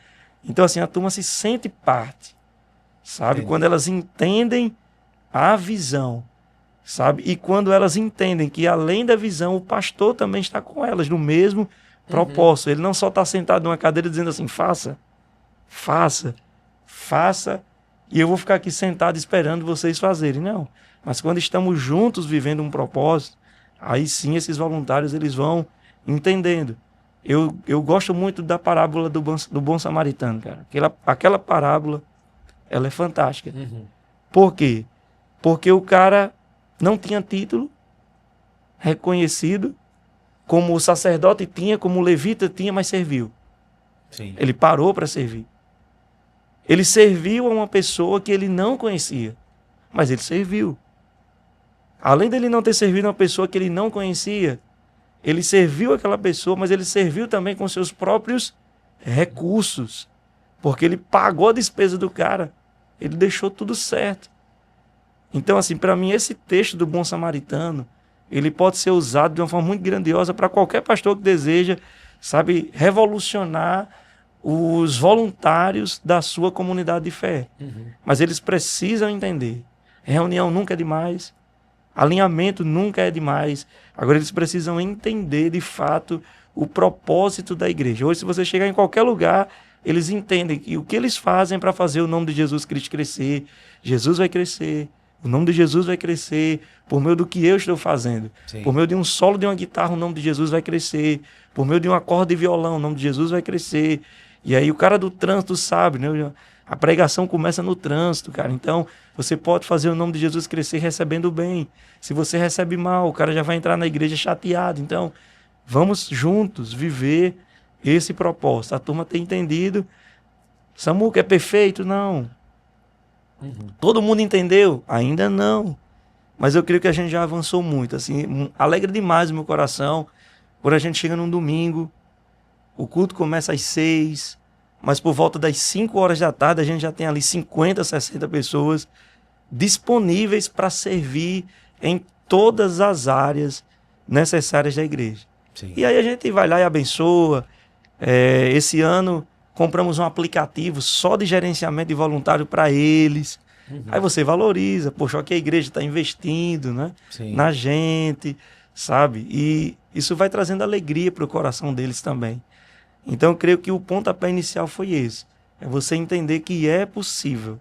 Então, assim, a turma se sente parte, sabe? Quando elas entendem a visão, sabe? E quando elas entendem que, além da visão, o pastor também está com elas no mesmo propósito. Ele não só está sentado numa cadeira dizendo assim, faça, e eu vou ficar aqui sentado esperando vocês fazerem. Não. Mas quando estamos juntos vivendo um propósito, aí sim esses voluntários eles vão entendendo. Eu gosto muito da parábola do bom samaritano, cara. Aquela parábola, ela é fantástica. Por quê? Porque o cara não tinha título reconhecido, como o sacerdote tinha, como o levita tinha, mas serviu. Sim. Ele parou para servir. Ele serviu a uma pessoa que ele não conhecia, mas ele serviu. Além dele não ter servido a uma pessoa que ele não conhecia, ele serviu aquela pessoa, mas ele serviu também com seus próprios recursos, porque ele pagou a despesa do cara, ele deixou tudo certo. Então, assim, para mim, esse texto do Bom Samaritano, ele pode ser usado de uma forma muito grandiosa para qualquer pastor que deseja, sabe, revolucionar os voluntários da sua comunidade de fé. Mas eles precisam entender. Reunião nunca é demais. Alinhamento nunca é demais. Agora eles precisam entender, de fato, o propósito da igreja. Hoje, se você chegar em qualquer lugar, eles entendem que o que eles fazem para fazer o nome de Jesus Cristo crescer. Jesus vai crescer. O nome de Jesus vai crescer por meio do que eu estou fazendo. Sim. Por meio de um solo de uma guitarra, o nome de Jesus vai crescer. Por meio de um acorde de violão, o nome de Jesus vai crescer. E aí o cara do trânsito sabe, né? A pregação começa no trânsito, cara. Então, você pode fazer o nome de Jesus crescer recebendo bem. Se você recebe mal, o cara já vai entrar na igreja chateado. Então, vamos juntos viver esse propósito. A turma tem entendido. Samuca é perfeito? Não. Todo mundo entendeu? Ainda não. Mas eu creio que a gente já avançou muito. Assim, alegra demais o meu coração quando a gente chega num domingo, o culto começa às 6, mas por volta das 5 horas da tarde a gente já tem ali 50, 60 pessoas disponíveis para servir em todas as áreas necessárias da igreja. Sim. E aí a gente vai lá e abençoa. Esse ano compramos um aplicativo só de gerenciamento de voluntário para eles. Aí você valoriza, poxa, que a igreja está investindo, né? Na gente, sabe? E isso vai trazendo alegria para o coração deles também. Então eu creio que o pontapé inicial foi esse. É você entender que é possível.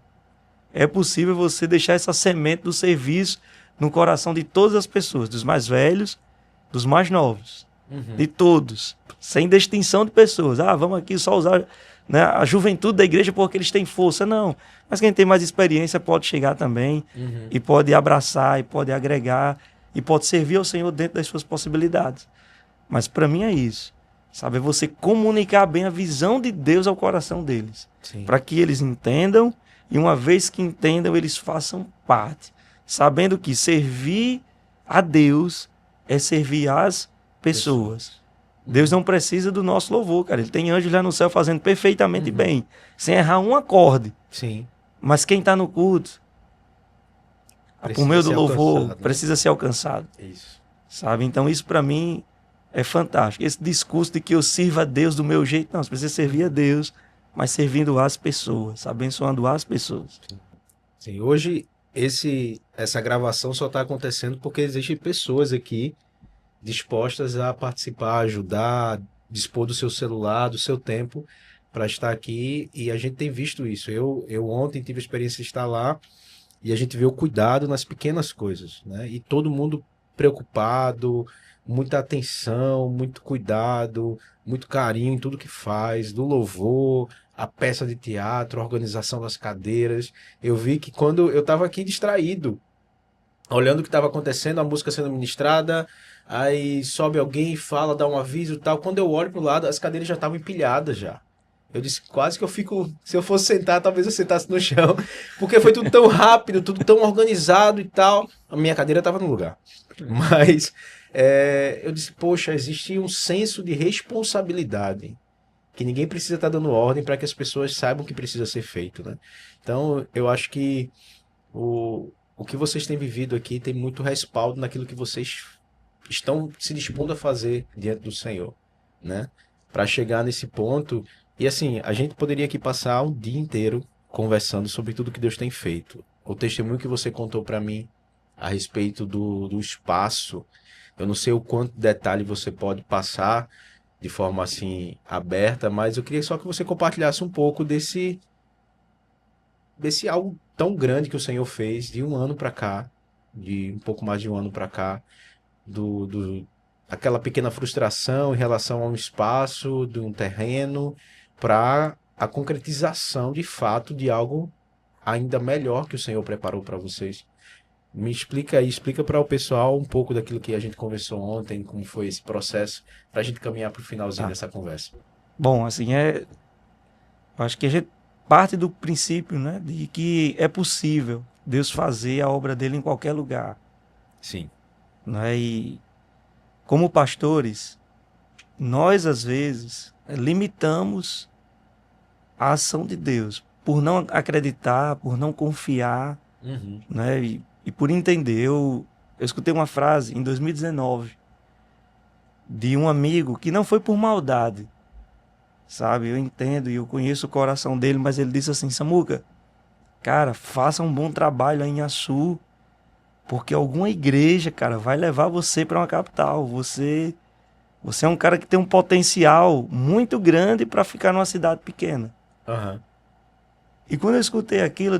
É possível você deixar essa semente do serviço no coração de todas as pessoas, dos mais velhos, dos mais novos, de todos, sem distinção de pessoas. Vamos aqui só usar, né, a juventude da igreja porque eles têm força. Não, mas quem tem mais experiência pode chegar também e pode abraçar, e pode agregar, e pode servir ao Senhor dentro das suas possibilidades. Mas para mim é isso, sabe? É você comunicar bem a visão de Deus ao coração deles, para que eles entendam, e uma vez que entendam, eles façam parte, sabendo que servir a Deus é servir às pessoas. Deus não precisa do nosso louvor, cara. Ele tem anjos lá no céu fazendo perfeitamente bem, sem errar um acorde. Mas quem está no culto, por meio do louvor, precisa ser alcançado. Isso. Sabe? Então isso para mim é fantástico. Esse discurso de que eu sirva a Deus do meu jeito, não, você precisa servir a Deus, mas servindo as pessoas, abençoando as pessoas. Sim, hoje essa gravação só está acontecendo porque existem pessoas aqui dispostas a participar, ajudar, dispor do seu celular, do seu tempo para estar aqui, e a gente tem visto isso. Eu ontem tive a experiência de estar lá E a gente vê o cuidado nas pequenas coisas, né? E todo mundo preocupado, muita atenção, muito cuidado, muito carinho em tudo que faz, do louvor, a peça de teatro, a organização das cadeiras. Eu vi que quando eu estava aqui distraído, olhando o que estava acontecendo, a música sendo ministrada, aí sobe alguém, fala, dá um aviso e tal. Quando eu olho pro lado, as cadeiras já estavam empilhadas já. Eu disse, quase que eu fico, se eu fosse sentar, talvez eu sentasse no chão, porque foi tudo tão rápido, tudo tão organizado e tal. A minha cadeira estava no lugar. Mas eu disse, poxa, existe um senso de responsabilidade, que ninguém precisa estar dando ordem para que as pessoas saibam o que precisa ser feito, né? Então, eu acho que o que vocês têm vivido aqui tem muito respaldo naquilo que vocês estão se dispondo a fazer diante do Senhor, né? Para chegar nesse ponto. E assim, a gente poderia aqui passar um dia inteiro conversando sobre tudo que Deus tem feito. O testemunho que você contou para mim a respeito do espaço, eu não sei o quanto detalhe você pode passar de forma assim aberta, mas eu queria só que você compartilhasse um pouco desse algo tão grande que o Senhor fez de um ano para cá, de um pouco mais de um ano para cá, aquela pequena frustração em relação a um espaço, de um terreno, para a concretização de fato de algo ainda melhor que o Senhor preparou para vocês. Me explica aí, explica para o pessoal um pouco daquilo que a gente conversou ontem, como foi esse processo, para a gente caminhar para o finalzinho dessa conversa. Bom, assim, eu acho que a gente parte do princípio, né, de que é possível Deus fazer a obra dele em qualquer lugar. Sim. Né? E como pastores, nós às vezes limitamos a ação de Deus por não acreditar, por não confiar, né? E por entender. Eu escutei uma frase em 2019 de um amigo que não foi por maldade, sabe? Eu entendo e eu conheço o coração dele, mas ele disse assim: Samuca, cara, faça um bom trabalho aí em Açu, porque alguma igreja, cara, vai levar você para uma capital. Você é um cara que tem um potencial muito grande para ficar numa cidade pequena. E quando eu escutei aquilo,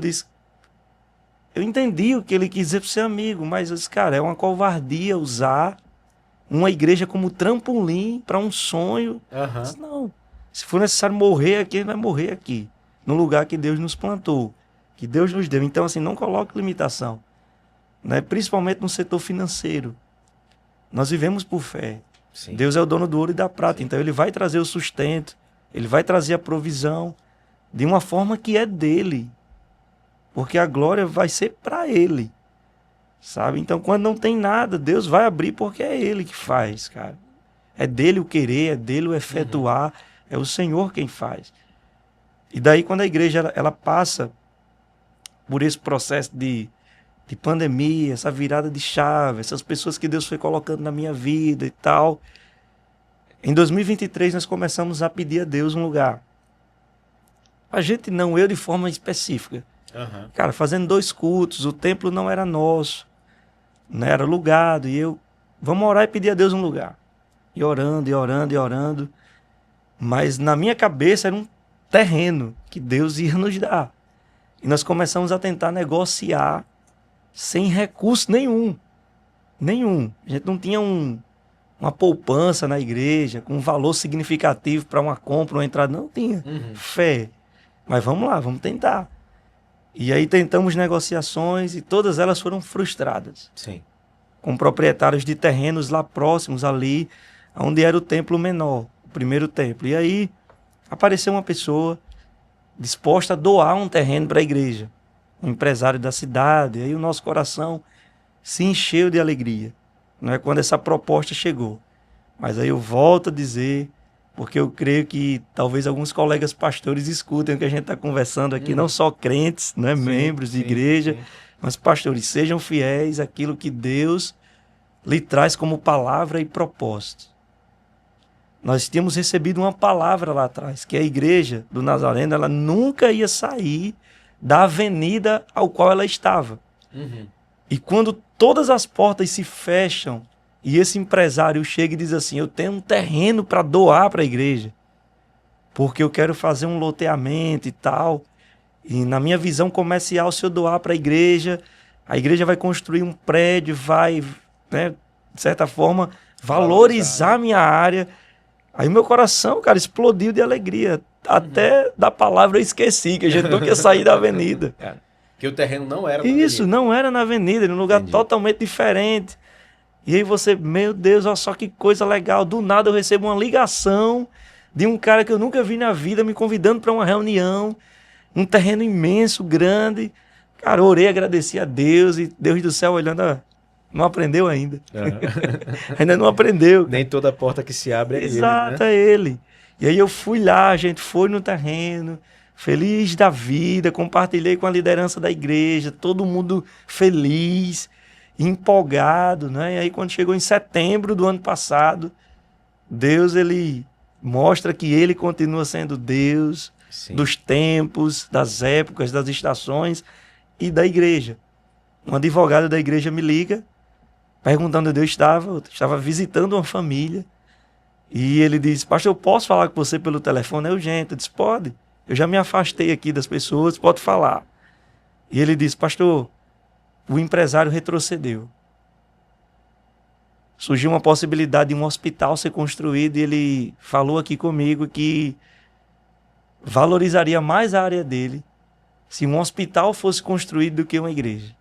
eu entendi o que ele quis dizer para ser amigo, mas eu disse, cara, é uma covardia usar uma igreja como trampolim para um sonho. Eu disse, não, se for necessário morrer aqui, ele vai morrer aqui, no lugar que Deus nos plantou, que Deus nos deu. Então, assim, não coloque limitação, né? Principalmente no setor financeiro. Nós vivemos por fé. Sim. Deus é o dono do ouro e da prata. Sim. Então ele vai trazer o sustento, ele vai trazer a provisão de uma forma que é dele, porque a glória vai ser para ele, sabe? Então quando não tem nada, Deus vai abrir porque é ele que faz, cara. É dele o querer, é dele o efetuar, é o Senhor quem faz. E daí quando a igreja ela passa por esse processo de pandemia, essa virada de chave, essas pessoas que Deus foi colocando na minha vida e tal. Em 2023 nós começamos a pedir a Deus um lugar. A gente não, eu de forma específica. Cara, fazendo 2 cultos, o templo não era nosso, não era alugado, e vamos orar e pedir a Deus um lugar. E orando, e orando, e orando. Mas na minha cabeça era um terreno que Deus ia nos dar. E nós começamos a tentar negociar sem recurso nenhum. A gente não tinha uma poupança na igreja, com um valor significativo para uma compra, uma entrada. Não tinha. Fé. Mas vamos lá, vamos tentar. E aí tentamos negociações e todas elas foram frustradas. Sim. Com proprietários de terrenos lá próximos, ali, onde era o templo menor, o primeiro templo. E aí apareceu uma pessoa disposta a doar um terreno para a igreja. Um empresário da cidade. E aí o nosso coração se encheu de alegria, não é, quando essa proposta chegou. Mas aí eu volto a dizer, porque eu creio que talvez alguns colegas pastores escutem o que a gente está conversando aqui, não só crentes, né, membros de igreja, mas pastores, sejam fiéis àquilo que Deus lhe traz como palavra e propósito. Nós tínhamos recebido uma palavra lá atrás, que a igreja do Nazareno ela nunca ia sair da avenida ao qual ela estava. E quando todas as portas se fecham e esse empresário chega e diz assim, eu tenho um terreno para doar para a igreja, porque eu quero fazer um loteamento e tal. E na minha visão comercial, se eu doar para a igreja vai construir um prédio, vai, né, de certa forma, valorizar a minha área. Aí meu coração, cara, explodiu de alegria. Até da palavra eu esqueci, que a gente nunca ia sair da avenida. Que o terreno não era na Isso, avenida. não era na avenida, era num lugar Entendi. totalmente diferente. E aí você, meu Deus, olha só que coisa legal. Do nada eu recebo uma ligação de um cara que eu nunca vi na vida me convidando para uma reunião. Um terreno imenso, grande. Cara, orei, agradeci a Deus e Deus do céu olhando, não aprendeu ainda. Ainda não aprendeu. Nem toda porta que se abre é Exato, ele, né? é ele. E aí eu fui lá, a gente foi no terreno, feliz da vida, compartilhei com a liderança da igreja, todo mundo feliz, empolgado, né? E aí quando chegou em setembro do ano passado, Deus, ele mostra que ele continua sendo Deus, Sim. dos tempos, das épocas, das estações e da igreja. Um advogado da igreja me liga, perguntando onde eu estava visitando uma família, e ele disse, pastor, eu posso falar com você pelo telefone? É urgente. Eu disse, pode, eu já me afastei aqui das pessoas, pode falar. E ele disse, pastor, o empresário retrocedeu. Surgiu uma possibilidade de um hospital ser construído e ele falou aqui comigo que valorizaria mais a área dele se um hospital fosse construído do que uma igreja.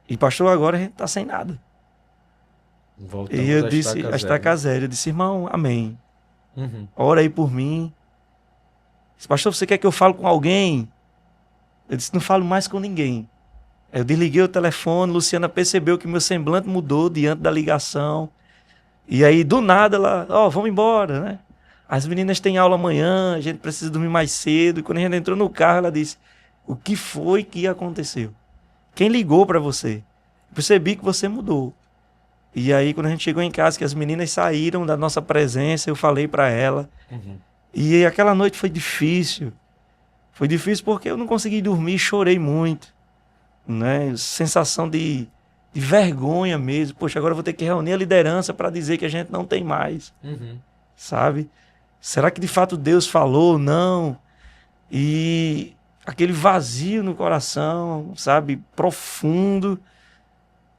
E pastor, agora a gente está sem nada. Voltamos E eu a disse, estaca a estaca zero. Eu disse, irmão, amém. Ora aí por mim. Eu disse, pastor, você quer que eu fale com alguém? Eu disse, não falo mais com ninguém. Eu desliguei o telefone, Luciana percebeu que meu semblante mudou diante da ligação. E aí, do nada, ela, vamos embora, né? As meninas têm aula amanhã, a gente precisa dormir mais cedo. E quando a gente entrou no carro, ela disse, o que foi que aconteceu? Quem ligou para você? Eu percebi que você mudou. E aí, quando a gente chegou em casa, que as meninas saíram da nossa presença, eu falei para ela. E aquela noite foi difícil. Foi difícil porque eu não consegui dormir, chorei muito. Né? Sensação de vergonha mesmo. Poxa, agora eu vou ter que reunir a liderança para dizer que a gente não tem mais. Sabe? Será que de fato Deus falou ou não? E aquele vazio no coração, sabe? Profundo.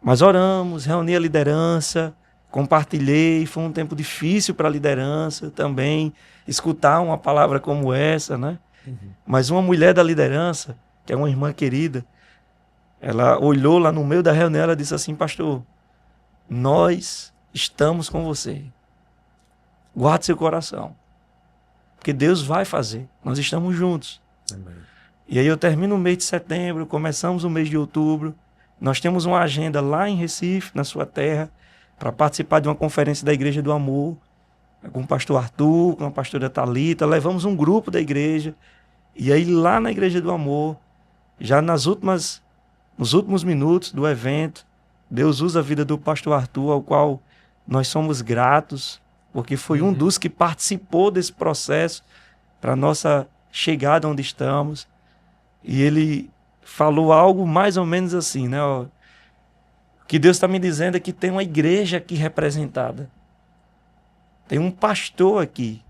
Mas oramos, reuni a liderança, compartilhei. Foi um tempo difícil para a liderança também, escutar uma palavra como essa, né? Mas uma mulher da liderança, que é uma irmã querida, ela olhou lá no meio da reunião, ela disse assim, pastor, nós estamos com você. Guarde seu coração. Porque Deus vai fazer. Nós estamos juntos. Amém. E aí eu termino o mês de setembro, começamos o mês de outubro. Nós temos uma agenda lá em Recife, na sua terra, para participar de uma conferência da Igreja do Amor, com o pastor Arthur, com a pastora Thalita. Levamos um grupo da igreja. E aí lá na Igreja do Amor, já nos últimos minutos do evento, Deus usa a vida do pastor Arthur, ao qual nós somos gratos, porque foi um dos que participou desse processo para a nossa chegada onde estamos. E ele falou algo mais ou menos assim, né? O que Deus está me dizendo é que tem uma igreja aqui representada. Tem um pastor aqui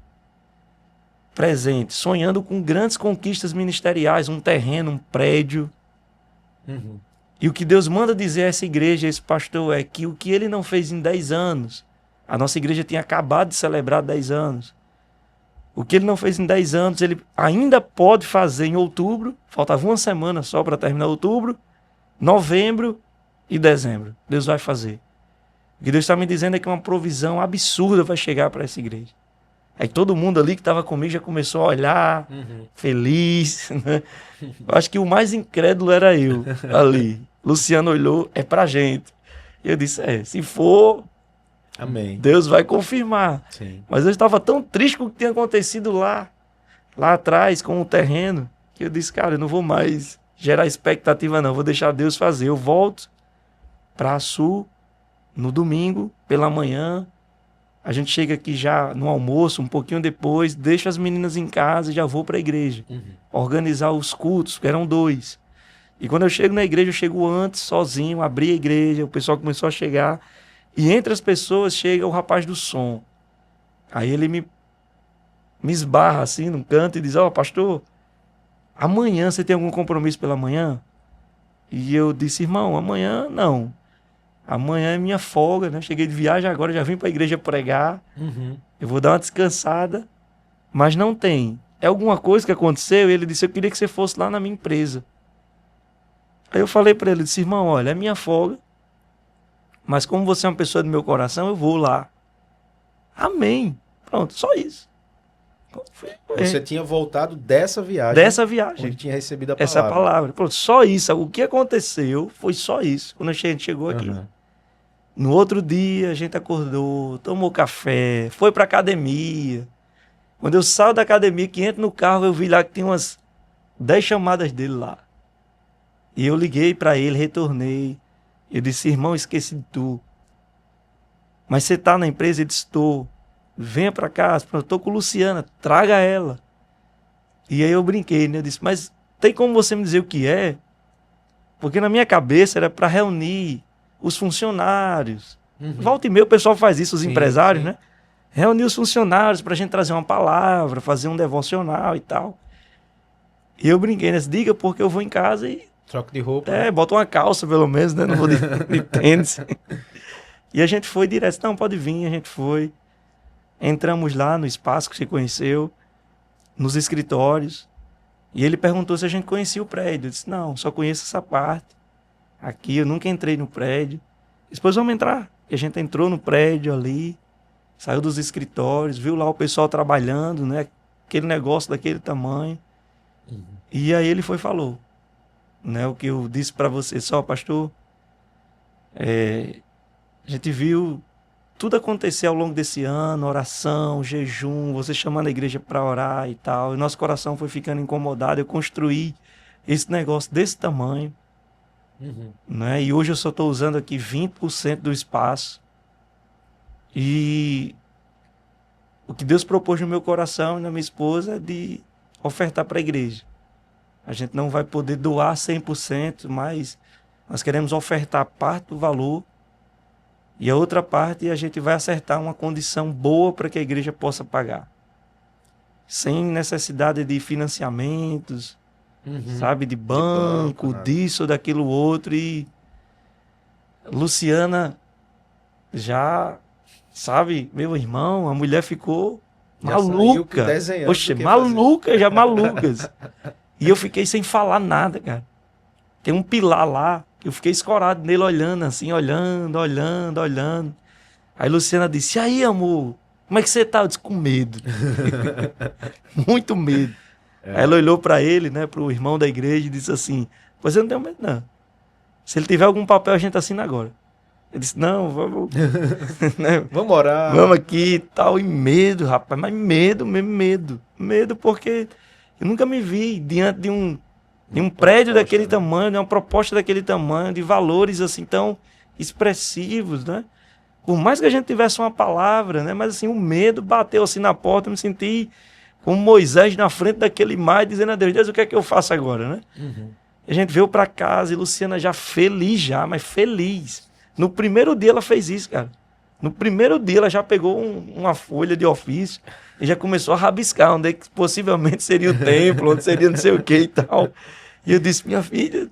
presente, sonhando com grandes conquistas ministeriais, um terreno, um prédio. E o que Deus manda dizer a essa igreja, a esse pastor, é que o que ele não fez em 10 anos, a nossa igreja tinha acabado de celebrar 10 anos. O que ele não fez em 10 anos, ele ainda pode fazer em outubro. Faltava uma semana só para terminar outubro, novembro e dezembro. Deus vai fazer. O que Deus está me dizendo é que uma provisão absurda vai chegar para essa igreja. Aí todo mundo ali que estava comigo já começou a olhar, feliz. Né? Eu acho que o mais incrédulo era eu ali. Luciano olhou, é pra gente. E eu disse, se for, amém. Deus vai confirmar. Sim. Mas eu estava tão triste com o que tinha acontecido lá atrás, com o terreno, que eu disse, cara, eu não vou mais gerar expectativa não, vou deixar Deus fazer. Eu volto para a Sul no domingo, pela manhã. A gente chega aqui já no almoço, um pouquinho depois, deixo as meninas em casa e já vou para a igreja. Organizar os cultos, que eram 2. E quando eu chego na igreja, eu chego antes, sozinho, abri a igreja, o pessoal começou a chegar. E entre as pessoas chega o rapaz do som. Aí ele me esbarra assim num canto e diz, pastor, amanhã você tem algum compromisso pela manhã? E eu disse, irmão, amanhã não. Amanhã é minha folga, né? Cheguei de viagem agora, já vim para a igreja pregar. Eu vou dar uma descansada, mas não tem. É alguma coisa que aconteceu? E ele disse, eu queria que você fosse lá na minha empresa. Aí eu falei para ele, disse, irmão, olha, é minha folga, mas como você é uma pessoa do meu coração, eu vou lá. Amém. Pronto, só isso. Você tinha voltado dessa viagem. Dessa viagem. Onde tinha recebido a palavra. Essa palavra. Pronto, só isso. O que aconteceu foi só isso. Quando a gente chegou aqui. No outro dia, a gente acordou, tomou café, foi pra academia. Quando eu saio da academia, que entro no carro, eu vi lá que tinha umas 10 chamadas dele lá. E eu liguei pra ele, retornei. Eu disse, irmão, esqueci de tu. Mas você tá na empresa? Ele disse, estou. Venha pra cá, eu tô com Luciana, traga ela. E aí eu brinquei, né? Eu disse, mas tem como você me dizer o que é? Porque na minha cabeça era para reunir os funcionários. Volta e meia o pessoal faz isso, os empresários, né? Reunir os funcionários pra gente trazer uma palavra, fazer um devocional e tal. E eu brinquei, né? Diga porque eu vou em casa e... Troca de roupa. Bota uma calça pelo menos, né? Não vou de tênis. E a gente foi direto, não, pode vir, a gente foi. Entramos lá no espaço que você conheceu, nos escritórios, e ele perguntou se a gente conhecia o prédio. Eu disse, não, só conheço essa parte. Aqui eu nunca entrei no prédio. Depois vamos entrar. E a gente entrou no prédio ali, saiu dos escritórios, viu lá o pessoal trabalhando, né? Aquele negócio daquele tamanho. E aí ele foi e falou, né? O que eu disse para você, só pastor, a gente viu tudo acontecer ao longo desse ano, oração, jejum, você chamando a igreja para orar e tal. E nosso coração foi ficando incomodado. Eu construí esse negócio desse tamanho. Né? E hoje eu só estou usando aqui 20% do espaço. E o que Deus propôs no meu coração e na minha esposa é de ofertar para a igreja. A gente não vai poder doar 100%, mas nós queremos ofertar parte do valor. E a outra parte a gente vai acertar uma condição boa para que a igreja possa pagar. Sem necessidade de financiamentos, sabe? De banco, disso, daquilo outro. E Luciana já, sabe? Meu irmão, a mulher ficou maluca. Oxe, maluca, já malucas. E eu fiquei sem falar nada, cara. Tem um pilar lá. Eu fiquei escorado nele, olhando assim, olhando. Aí Luciana disse, e aí, amor, como é que você tá? Eu disse, com medo. Muito medo. Aí ela olhou para ele, né, pro irmão da igreja e disse assim, pois eu não tenho medo, não. Se ele tiver algum papel, a gente assina agora. Ele disse, não, vamos... né? Vamos orar. Vamos aqui e tal. E medo, rapaz, mas medo mesmo, medo. Medo porque eu nunca me vi diante de um prédio daquele tamanho, de uma proposta daquele tamanho, de valores assim tão expressivos, né? Por mais que a gente tivesse uma palavra, né? Mas assim, o medo bateu assim na porta, eu me senti como Moisés na frente daquele mar, dizendo a Deus, Deus, o que é que eu faço agora, né? A gente veio para casa e Luciana já feliz mas feliz. No primeiro dia ela fez isso, cara. No primeiro dia ela já pegou uma folha de ofício e já começou a rabiscar onde é que possivelmente seria o templo, onde seria não sei o que e tal. E eu disse, minha filha,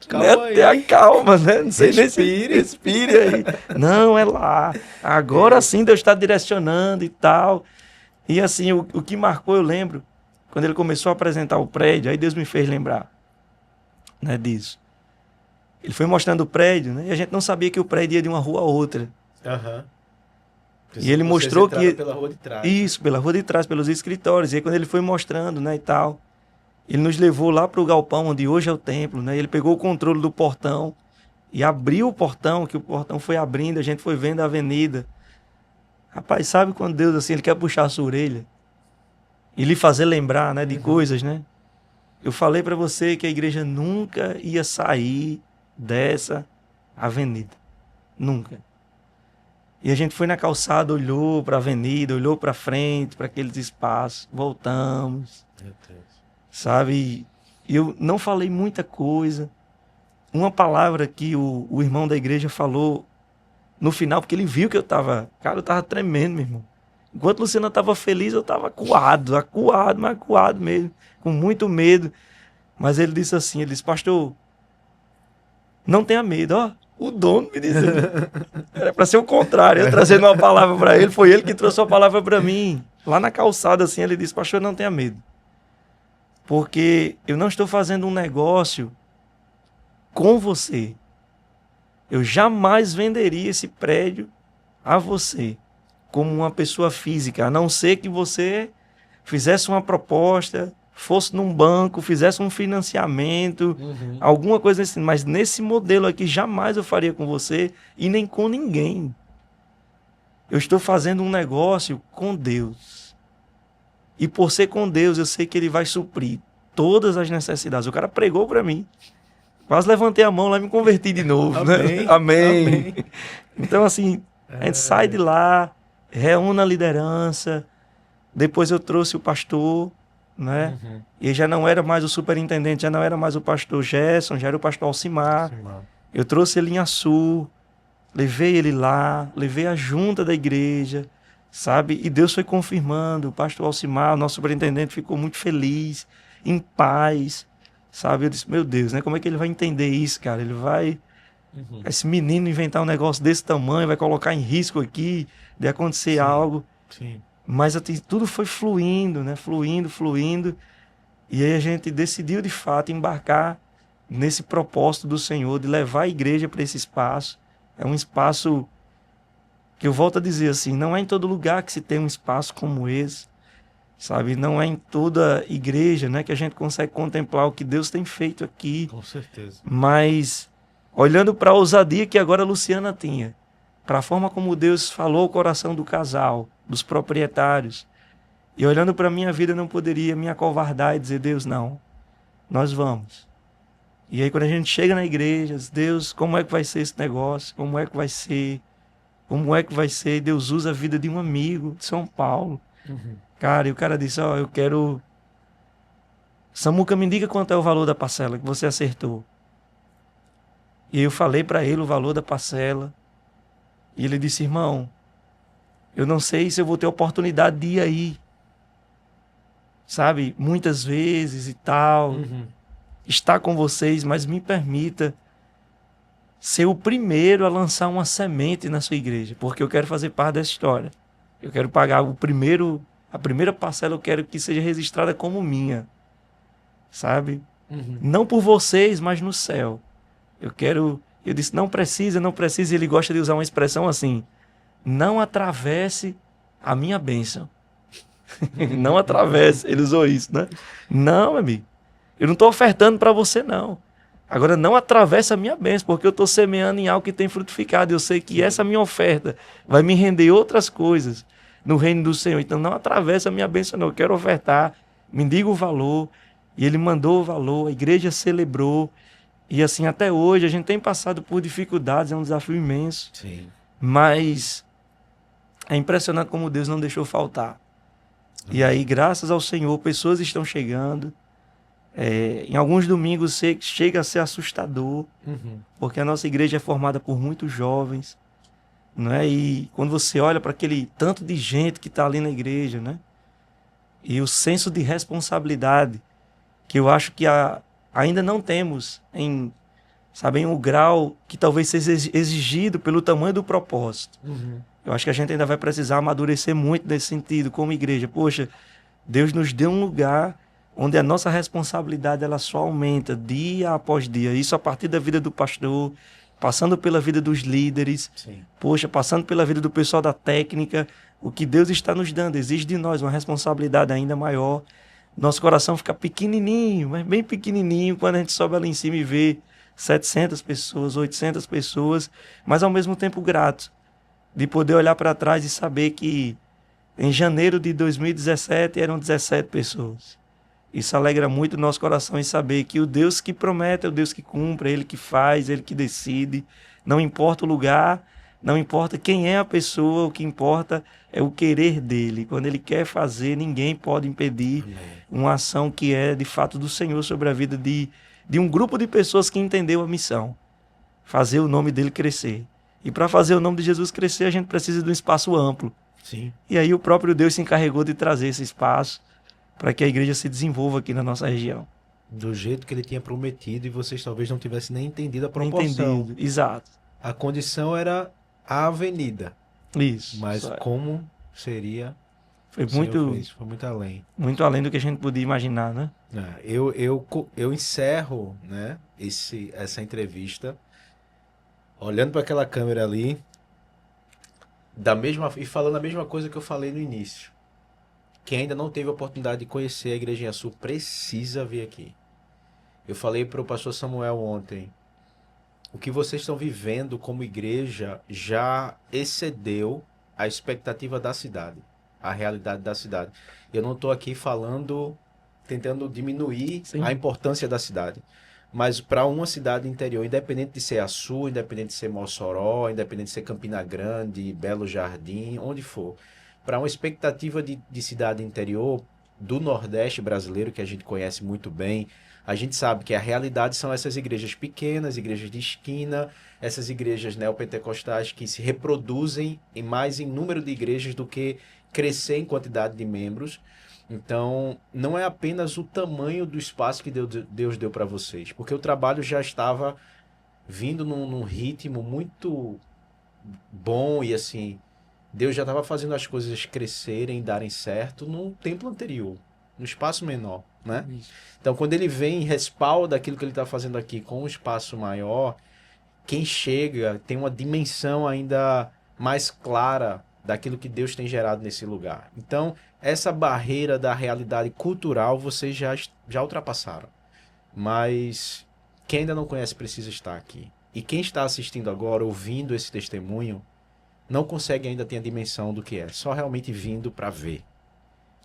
calma aí. Tenha calma, né? Não sei Respire. Nem se respire aí. Não, é lá. Agora sim Deus está direcionando e tal. E assim, o que marcou, eu lembro, quando ele começou a apresentar o prédio, aí Deus me fez lembrar, né, disso. Ele foi mostrando o prédio, né? E a gente não sabia que o prédio ia de uma rua a outra. E ele mostrou que... pela rua de trás. Isso, pela rua de trás, pelos escritórios. E aí quando ele foi mostrando, né, e tal, ele nos levou lá para o galpão, onde hoje é o templo, né? Ele pegou o controle do portão e abriu o portão, que o portão foi abrindo, a gente foi vendo a avenida. Rapaz, sabe quando Deus, assim, ele quer puxar a sua orelha e lhe fazer lembrar, né, de coisas, né? Eu falei para você que a igreja nunca ia sair dessa avenida. Nunca. E a gente foi na calçada, olhou para a avenida, olhou para frente, para aqueles espaços, voltamos. Meu Deus. Sabe? Eu não falei muita coisa. Uma palavra que o irmão da igreja falou no final, porque ele viu que eu tava tremendo, meu irmão. Enquanto Luciana estava feliz, eu estava acuado, mas acuado mesmo, com muito medo. Mas ele disse assim, ele disse, pastor, não tenha medo, ó. O dono me disse, era para ser o contrário, eu trazendo uma palavra para ele, foi ele que trouxe a palavra para mim. Lá na calçada, assim, ele disse, pastor, não tenha medo. Porque eu não estou fazendo um negócio com você. Eu jamais venderia esse prédio a você, como uma pessoa física, a não ser que você fizesse uma proposta, fosse num banco, fizesse um financiamento, alguma coisa assim. Mas nesse modelo aqui, jamais eu faria com você e nem com ninguém. Eu estou fazendo um negócio com Deus. E por ser com Deus, eu sei que Ele vai suprir todas as necessidades. O cara pregou para mim. Quase levantei a mão lá e me converti de novo. Amém. Né? Amém. Então, assim, a gente sai de lá, reúne a liderança. Depois eu trouxe o pastor, né? E já não era mais o superintendente, já não era mais o pastor Gerson, já era o pastor Alcimar. Eu trouxe ele em Açu, levei ele lá, levei a junta da igreja, sabe? E Deus foi confirmando. O pastor Alcimar, o nosso superintendente, ficou muito feliz, em paz, sabe? Eu disse, meu Deus, né? Como é que ele vai entender isso, cara? Ele vai... Esse menino inventar um negócio desse tamanho, vai colocar em risco aqui, de acontecer algo. Sim. Mas assim, tudo foi fluindo, né? Fluindo. E aí a gente decidiu, de fato, embarcar nesse propósito do Senhor, de levar a igreja para esse espaço. É um espaço que eu volto a dizer assim, não é em todo lugar que se tem um espaço como esse, sabe? Não é em toda igreja, né, que a gente consegue contemplar o que Deus tem feito aqui. Com certeza. Mas, olhando para a ousadia que agora a Luciana tinha, para a forma como Deus falou o coração do casal, dos proprietários, e olhando para a minha vida, eu não poderia me acovardar e dizer, Deus, não, nós vamos. E aí quando a gente chega na igreja, Deus, como é que vai ser esse negócio? Como é que vai ser? Como é que vai ser? E Deus usa a vida de um amigo de São Paulo. Cara, e o cara disse, ó, eu quero... Samuca, me diga quanto é o valor da parcela que você acertou. E eu falei para ele o valor da parcela. E ele disse, irmão, eu não sei se eu vou ter oportunidade de ir aí. Sabe? Muitas vezes e tal. Estar com vocês, mas me permita ser o primeiro a lançar uma semente na sua igreja. Porque eu quero fazer parte dessa história. Eu quero pagar a primeira parcela, eu quero que seja registrada como minha. Sabe? Não por vocês, mas no céu. Eu disse, não precisa. E ele gosta de usar uma expressão assim, não atravesse a minha bênção. Não atravesse. Ele usou isso, né? Não, meu amigo. Eu não estou ofertando para você, não. Agora, não atravesse a minha bênção, porque eu estou semeando em algo que tem frutificado. Eu sei que essa minha oferta vai me render outras coisas no reino do Senhor. Então, não atravesse a minha bênção, não. Eu quero ofertar. Me diga o valor. E ele mandou o valor. A igreja celebrou. E assim, até hoje, a gente tem passado por dificuldades. É um desafio imenso. Sim. Mas é impressionante como Deus não deixou faltar. E aí, graças ao Senhor, pessoas estão chegando. Em alguns domingos chega a ser assustador, porque a nossa igreja é formada por muitos jovens, né? E quando você olha para aquele tanto de gente que está ali na igreja, né? E o senso de responsabilidade que eu acho que ainda não temos em um grau que talvez seja exigido pelo tamanho do propósito. Eu acho que a gente ainda vai precisar amadurecer muito nesse sentido como igreja. Poxa, Deus nos deu um lugar onde a nossa responsabilidade ela só aumenta dia após dia. Isso a partir da vida do pastor, passando pela vida dos líderes, poxa, passando pela vida do pessoal da técnica. O que Deus está nos dando exige de nós uma responsabilidade ainda maior. Nosso coração fica pequenininho, mas bem pequenininho, quando a gente sobe ali em cima e vê 700 pessoas, 800 pessoas, mas ao mesmo tempo grato de poder olhar para trás e saber que em janeiro de 2017 eram 17 pessoas. Isso alegra muito o nosso coração em saber que o Deus que promete é o Deus que cumpre, é Ele que faz, é Ele que decide. Não importa o lugar, não importa quem é a pessoa, o que importa é o querer dEle. Quando Ele quer fazer, ninguém pode impedir uma ação que é de fato do Senhor sobre a vida de um grupo de pessoas que entendeu a missão. Fazer o nome dEle crescer. E para fazer o nome de Jesus crescer, a gente precisa de um espaço amplo. Sim. E aí o próprio Deus se encarregou de trazer esse espaço para que a igreja se desenvolva aqui na nossa região. Do jeito que ele tinha prometido e vocês talvez não tivessem nem entendido a Nem proporção. entendido. Exato. A condição era a avenida, Isso. mas como seria, Foi o Senhor muito, fez, foi muito além. muito além do que a gente podia imaginar, né? Eu encerro, né, essa entrevista olhando para aquela câmera ali e falando a mesma coisa que eu falei no início. Quem ainda não teve a oportunidade de conhecer a Igrejinha Sul precisa vir aqui. Eu falei para o pastor Samuel ontem, o que vocês estão vivendo como igreja já excedeu a expectativa da cidade, a realidade da cidade. Eu não estou aqui tentando diminuir Sim. a importância da cidade. Mas para uma cidade interior, independente de ser Açu, independente de ser Mossoró, independente de ser Campina Grande, Belo Jardim, onde for, para uma expectativa de cidade interior do Nordeste brasileiro, que a gente conhece muito bem, a gente sabe que a realidade são essas igrejas pequenas, igrejas de esquina, essas igrejas neopentecostais que se reproduzem em número de igrejas do que crescer em quantidade de membros. Então, não é apenas o tamanho do espaço que Deus deu para vocês, porque o trabalho já estava vindo num ritmo muito bom e assim, Deus já estava fazendo as coisas crescerem, darem certo num templo anterior, num espaço menor, né? Isso. Então, quando ele vem e respalda aquilo que ele está fazendo aqui com um espaço maior, quem chega tem uma dimensão ainda mais clara daquilo que Deus tem gerado nesse lugar. Então, essa barreira da realidade cultural vocês já ultrapassaram. Mas quem ainda não conhece precisa estar aqui. E quem está assistindo agora, ouvindo esse testemunho, não consegue ainda ter a dimensão do que é. Só realmente vindo para ver.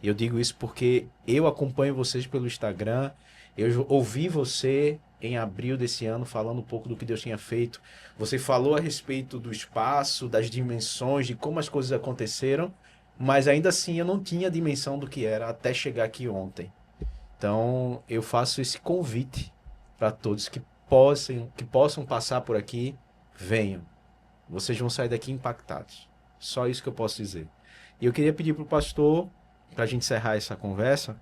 E eu digo isso porque eu acompanho vocês pelo Instagram. Eu ouvi você em abril desse ano falando um pouco do que Deus tinha feito. Você falou a respeito do espaço, das dimensões, de como as coisas aconteceram, mas ainda assim eu não tinha a dimensão do que era até chegar aqui ontem. Então eu faço esse convite para todos que possam passar por aqui, venham. Vocês vão sair daqui impactados. Só isso que eu posso dizer. E eu queria pedir para o pastor, para a gente encerrar essa conversa,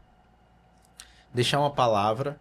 deixar uma palavra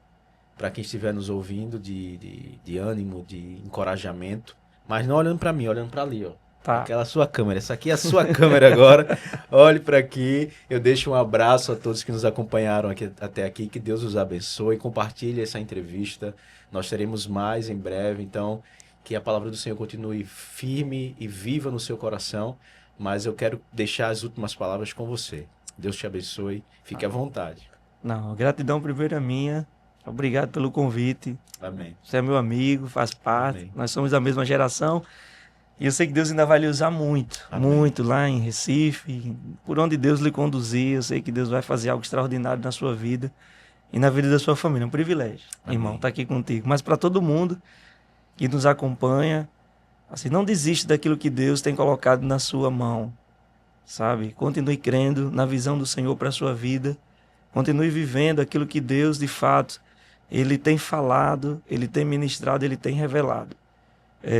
para quem estiver nos ouvindo de ânimo, de encorajamento, mas não olhando para mim, olhando para ali, ó. Tá. Aquela sua câmera. Essa aqui é a sua câmera agora. Olhe para aqui. Eu deixo um abraço a todos que nos acompanharam até aqui. Que Deus os abençoe. Compartilhe essa entrevista. Nós teremos mais em breve. Então, que a palavra do Senhor continue firme e viva no seu coração. Mas eu quero deixar as últimas palavras com você. Deus te abençoe. Fique à vontade. Não, gratidão primeiro é minha. Obrigado pelo convite. Amém. Você é meu amigo, faz parte. Amém. Nós somos da mesma geração. E eu sei que Deus ainda vai lhe usar muito. Amém. Muito lá em Recife. Por onde Deus lhe conduzir. Eu sei que Deus vai fazer algo extraordinário na sua vida e na vida da sua família. É um privilégio, Amém. irmão, estar aqui contigo. Mas para todo mundo que nos acompanha, assim, não desiste daquilo que Deus tem colocado na sua mão. Sabe? Continue crendo na visão do Senhor para a sua vida. Continue vivendo aquilo que Deus, de fato, Ele tem falado, Ele tem ministrado, Ele tem revelado.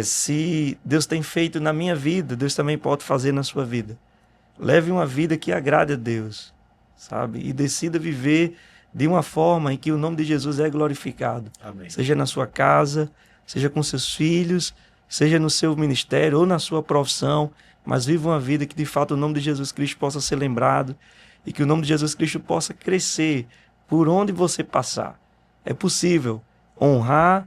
Se Deus tem feito na minha vida, Deus também pode fazer na sua vida. Leve uma vida que agrade a Deus, sabe? E decida viver de uma forma em que o nome de Jesus é glorificado. Amém. Seja na sua casa, seja com seus filhos, seja no seu ministério ou na sua profissão, mas viva uma vida que de fato o nome de Jesus Cristo possa ser lembrado e que o nome de Jesus Cristo possa crescer por onde você passar. É possível honrar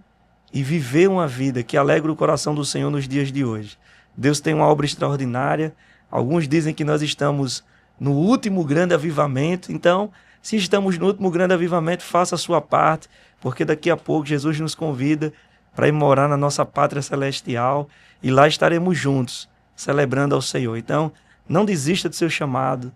e viver uma vida que alegra o coração do Senhor nos dias de hoje. Deus tem uma obra extraordinária. Alguns dizem que nós estamos no último grande avivamento. Então, se estamos no último grande avivamento, faça a sua parte, porque daqui a pouco Jesus nos convida para ir morar na nossa pátria celestial e lá estaremos juntos, celebrando ao Senhor. Então, não desista do seu chamado,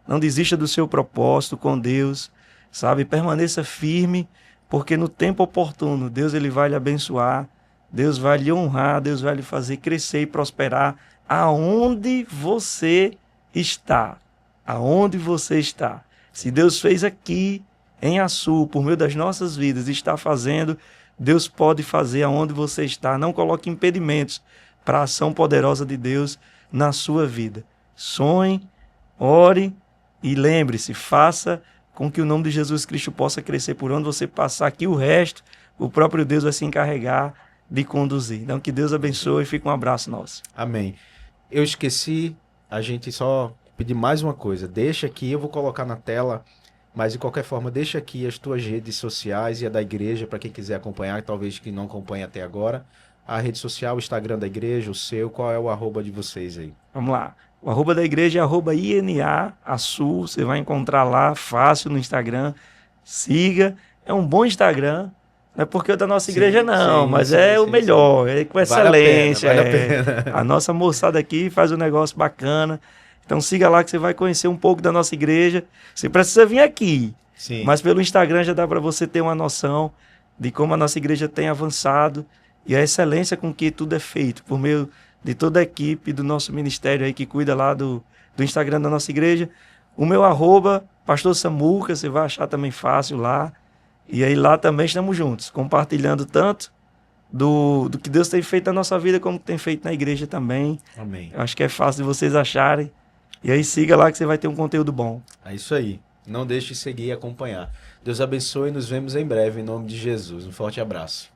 não desista do seu propósito com Deus, sabe? Permaneça firme, porque no tempo oportuno, Deus ele vai lhe abençoar, Deus vai lhe honrar, Deus vai lhe fazer crescer e prosperar aonde você está. Aonde você está. Se Deus fez aqui em Açu, por meio das nossas vidas, e está fazendo, Deus pode fazer aonde você está. Não coloque impedimentos para a ação poderosa de Deus na sua vida. Sonhe, ore e lembre-se, faça com que o nome de Jesus Cristo possa crescer por onde você passar, que o resto, o próprio Deus vai se encarregar de conduzir. Então, que Deus abençoe e fica um abraço nosso. Amém. Eu esqueci, a gente só pedir mais uma coisa. Deixa aqui, eu vou colocar na tela, mas de qualquer forma, deixa aqui as tuas redes sociais e a da igreja, para quem quiser acompanhar, talvez que não acompanhe até agora. A rede social, o Instagram da igreja, o seu, qual é o arroba de vocês aí? Vamos lá. O arroba da igreja é arroba INAASUL. Você vai encontrar lá, fácil no Instagram. Siga. É um bom Instagram. Não é porque é da nossa igreja, não, mas é o melhor. É com excelência. Vale a pena. A nossa moçada aqui faz um negócio bacana. Então siga lá que você vai conhecer um pouco da nossa igreja. Você precisa vir aqui. Sim. Mas pelo Instagram já dá para você ter uma noção de como a nossa igreja tem avançado e a excelência com que tudo é feito, por meio de toda a equipe do nosso ministério aí que cuida lá do Instagram da nossa igreja. O meu arroba, Pastor Samuca, você vai achar também fácil lá. E aí lá também estamos juntos, compartilhando tanto do que Deus tem feito na nossa vida, como tem feito na igreja também. Amém. Eu acho que é fácil de vocês acharem. E aí siga lá que você vai ter um conteúdo bom. É isso aí. Não deixe de seguir e acompanhar. Deus abençoe e nos vemos em breve, em nome de Jesus. Um forte abraço.